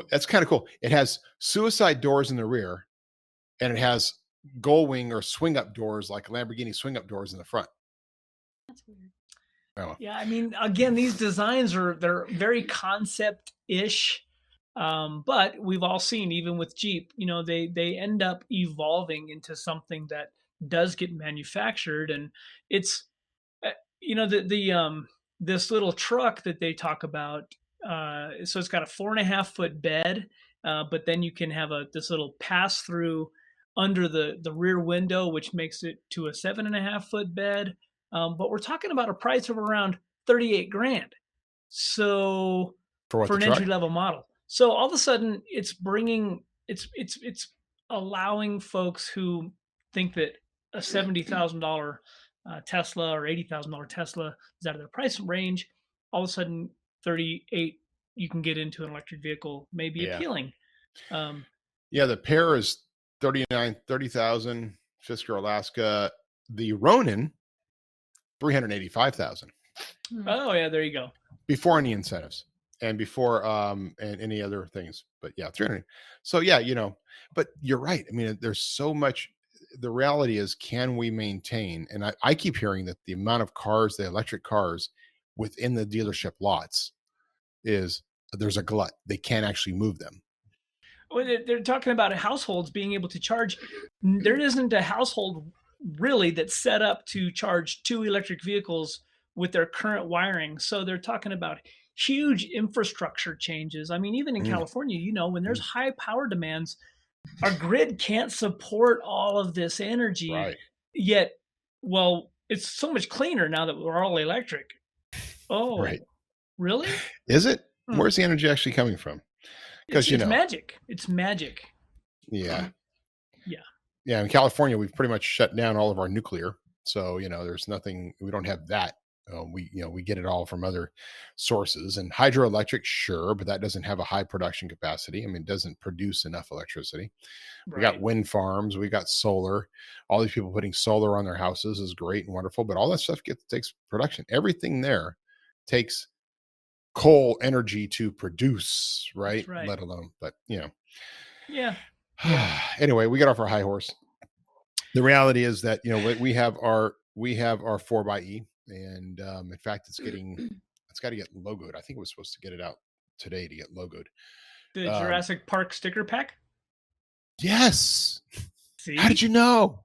that's kind of cool. It has suicide doors in the rear, and it has gull wing or swing up doors, like Lamborghini swing up doors in the front. That's weird. Oh. Yeah, I mean, again, these designs they're very concept-ish. But we've all seen, even with Jeep, they end up evolving into something that does get manufactured, and it's this little truck that they talk about. So it's got a 4.5-foot bed, but then you can have this little pass through under the rear window, which makes it to a 7.5-foot bed. But we're talking about a price of around 38 grand. So for an entry level model. So all of a sudden it's allowing folks who think that a $70,000 Tesla or $80,000 Tesla is out of their price range. All of a sudden 38, you can get into an electric vehicle, may be appealing. The Pear is 30,000, Fisker, Alaska. The Ronin, 385,000. Oh yeah, there you go. Before any incentives and before and any other things, but 300. So but you're right. I mean, there's so much. The reality is, can we maintain? And I keep hearing that the amount of cars, the electric cars within the dealership lots there's a glut. They can't actually move them. Well, they're talking about households being able to charge. There isn't a household really that's set up to charge 2 electric vehicles with their current wiring. So they're talking about huge infrastructure changes. I mean, even in California, when there's high power demands, our grid can't support all of this energy. Right. Yet, it's so much cleaner now that we're all electric. Oh, right. Really? Is it? Where's the energy actually coming from? Because it's magic. It's magic. Yeah. Yeah. In California, we've pretty much shut down all of our nuclear. So, there's nothing, we don't have that. We get it all from other sources, and hydroelectric, sure, but that doesn't have a high production capacity. I mean, it doesn't produce enough electricity. Right. We got wind farms, we got solar. All these people putting solar on their houses is great and wonderful, but all that stuff takes production. Everything there takes coal energy to produce, right? Let alone, but Yeah. Anyway, we got off our high horse. The reality is that we have our 4xe, and in fact, it's got to get logoed. I think it was supposed to get it out today to get logoed. The Jurassic Park sticker pack. Yes. See? How did you know?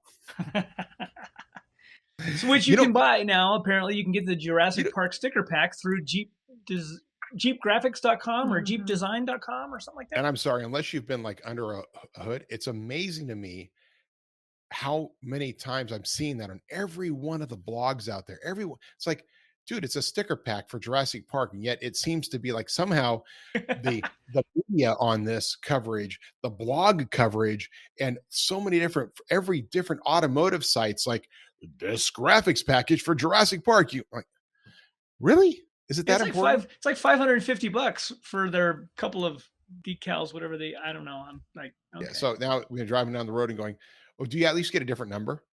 Which you can buy now. Apparently, you can get the Jurassic Park sticker pack through jeepgraphics.com or jeepdesign.com or something like that. And I'm sorry, unless you've been like under a hood, it's amazing to me how many times I'm seeing that on every one of the blogs out there. Everyone, it's like, dude, it's a sticker pack for Jurassic Park, and yet it seems to be like somehow the media on this coverage, the blog coverage, and so many every different automotive sites, like this graphics package for Jurassic Park. You like, really? Is it that important? It's like $550 for their couple of decals, whatever I don't know. I'm like, okay. Yeah. So now we're driving down the road and going, oh, do you at least get a different number?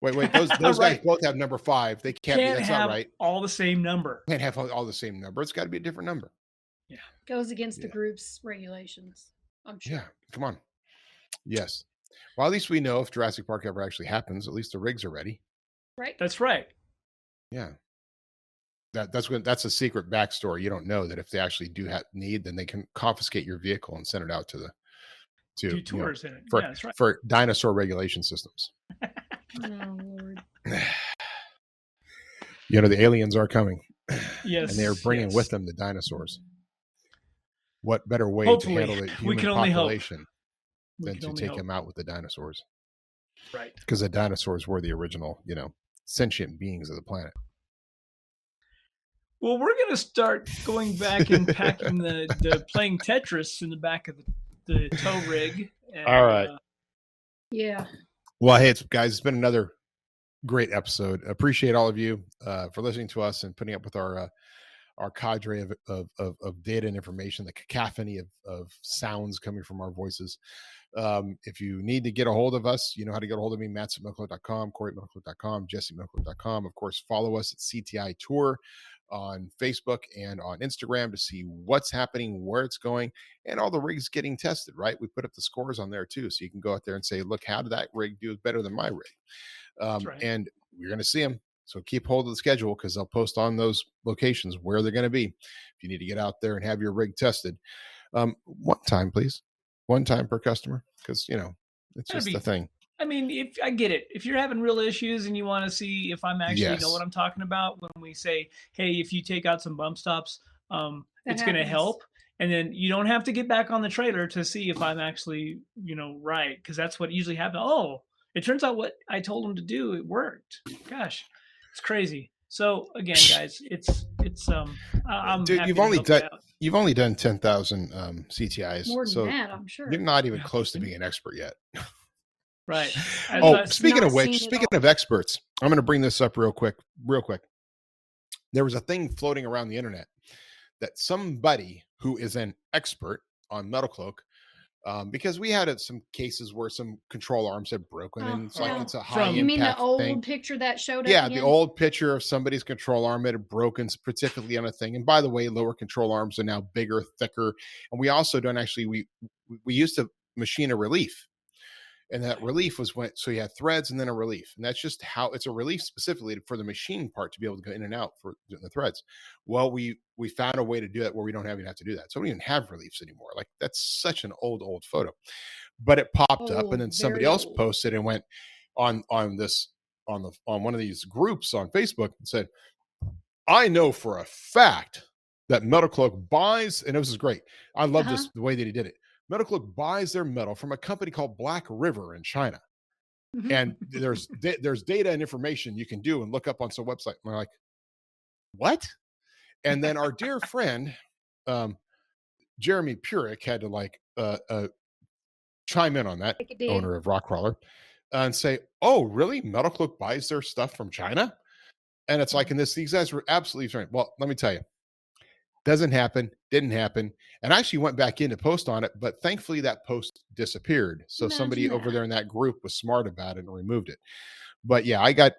Wait, those guys both have number 5. They can't be, that's not right. All the same number. Can't have all the same number. It's got to be a different number. Yeah. Goes against the group's regulations, I'm sure. Yeah. Come on. Yes. Well, at least we know if Jurassic Park ever actually happens, at least the rigs are ready. Right. That's right. Yeah. That's a secret backstory. You don't know that if they actually do need, then they can confiscate your vehicle and send it out to do tours in it. For, that's right. For dinosaur regulation systems. Oh, Lord. The aliens are coming. Yes. And they're bringing with them the dinosaurs. What better way Hopefully, to handle the human population than to take them out with the dinosaurs? Right. Because the dinosaurs were the original, sentient beings of the planet. Well, we're going to start going back and packing the playing Tetris in the back of the tow rig. And, all right. Yeah. Well, hey, guys, it's been another great episode. Appreciate all of you for listening to us and putting up with our cadre of data and information, the cacophony of sounds coming from our voices. If you need to get a hold of us, you know how to get a hold of me, Matson@MetalCloak.com, Corey@MetalCloak.com, Jessy@MetalCloak.com. Of course, follow us at CTI Tour on Facebook and on Instagram to see what's happening, where it's going, and all the rigs getting tested, right? We put up the scores on there too. So you can go out there and say, look, how did that rig do better than my rig? Right. And you're going to see them. So keep hold of the schedule because they'll post on those locations where they're going to be. If you need to get out there and have your rig tested, one time, please, one time per customer, because it's just the thing. I mean, if I get it, if you're having real issues and you want to see if I'm actually know what I'm talking about when we say, hey, if you take out some bump stops, it's going to help. And then you don't have to get back on the trailer to see if I'm actually, right. Because that's what usually happens. Oh, it turns out what I told them to do, it worked. Gosh, it's crazy. So again, guys, it's dude, you've only done 10,000 CTIs. More than that, I'm sure. You're not even close to being an expert yet. Right. Speaking of which, speaking of experts, I'm going to bring this up real quick. There was a thing floating around the internet that somebody who is an expert on MetalCloak, because we had some cases where some control arms had broken, and it's like it's a high impact. You mean the old thing. picture that showed up? Yeah, the old picture of somebody's control arm that had broken, particularly on a thing. And by the way, lower control arms are now bigger, thicker, and we also don't actually we used to machine a relief. And that relief was so you had threads and then a relief. And that's just how it's a relief specifically for the machine part to be able to go in and out for the threads. Well, we found a way to do it where we don't even have to do that. So we don't even have reliefs anymore. Like that's such an old photo. But it popped up and then somebody else posted and went on one of these groups on Facebook and said, I know for a fact that MetalCloak buys, and this is great. I love this, the way that he did it. MetalCloak buys their metal from a company called Black River in China. And there's data and information you can do and look up on some website. And we're like, what? And then our dear friend, Jeremy Purick, had to chime in on that, owner of Rockcrawler, and say, oh, really? MetalCloak buys their stuff from China? And it's like, these guys were absolutely right. Well, let me tell you. Doesn't happen, didn't happen. And I actually went back in to post on it, but thankfully that post disappeared. So somebody over there in that group was smart about it and removed it. But yeah, I got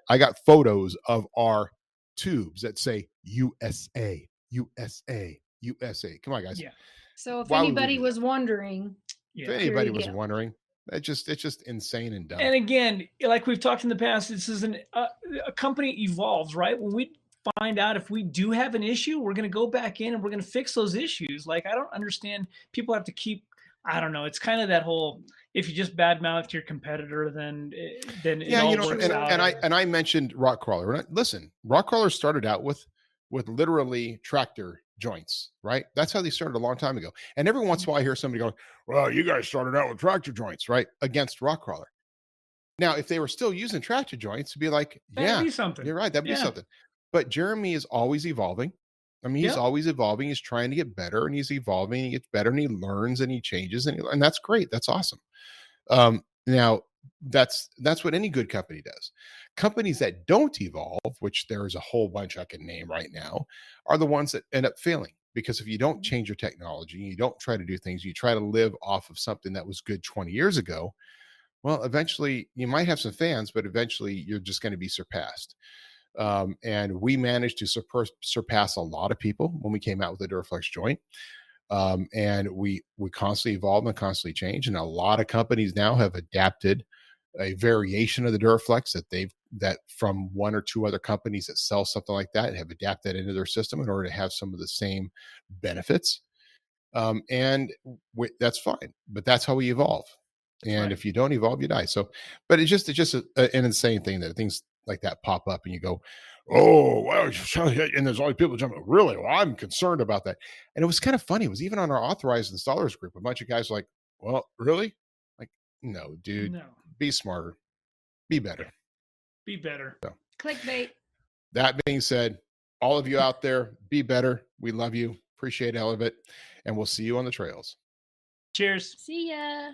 photos of our tubes that say USA, USA, USA. Come on, guys. Yeah. So if anybody was wondering, it's just insane and dumb. And again, like we've talked in the past, this is a company evolves, right? When we find out if we do have an issue, we're going to go back in and we're going to fix those issues. Like, I don't understand. People have to keep, I don't know. It's kind of that whole, if you just badmouth your competitor, then it all works out. And I mentioned Rockcrawler. Listen, Rockcrawler started out with literally tractor joints, right? That's how they started a long time ago. And every once in a while I hear somebody going, well, you guys started out with tractor joints, right? Against Rockcrawler. Now, if they were still using tractor joints, it'd be like, that'd be something. You're right. That'd be something. But Jeremy is always evolving. I mean, he's always evolving. He's trying to get better, and he's evolving. He gets better, and he learns, and he changes, and that's great. That's awesome. Now, that's what any good company does. Companies that don't evolve, which there's a whole bunch I can name right now, are the ones that end up failing. Because if you don't change your technology, you don't try to do things, you try to live off of something that was good 20 years ago, well, eventually you might have some fans, but eventually you're just going to be surpassed. And we managed to surpass a lot of people when we came out with the Duraflex joint. And we constantly evolve and constantly change. And a lot of companies now have adapted a variation of the Duraflex that from one or two other companies that sell something like that and have adapted that into their system in order to have some of the same benefits. That's fine, but that's how we evolve. And if you don't evolve, you die. So, but it's just an insane thing that things like that pop up and you go, oh, wow. And there's always people jumping. Really? Well, I'm concerned about that. And it was kind of funny. It was even on our authorized installers group. A bunch of guys were like, well, really? Like, no, dude, no. Be smarter, be better. Be better. So, clickbait. That being said, all of you out there, be better. We love you. Appreciate all of it. And we'll see you on the trails. Cheers. See ya.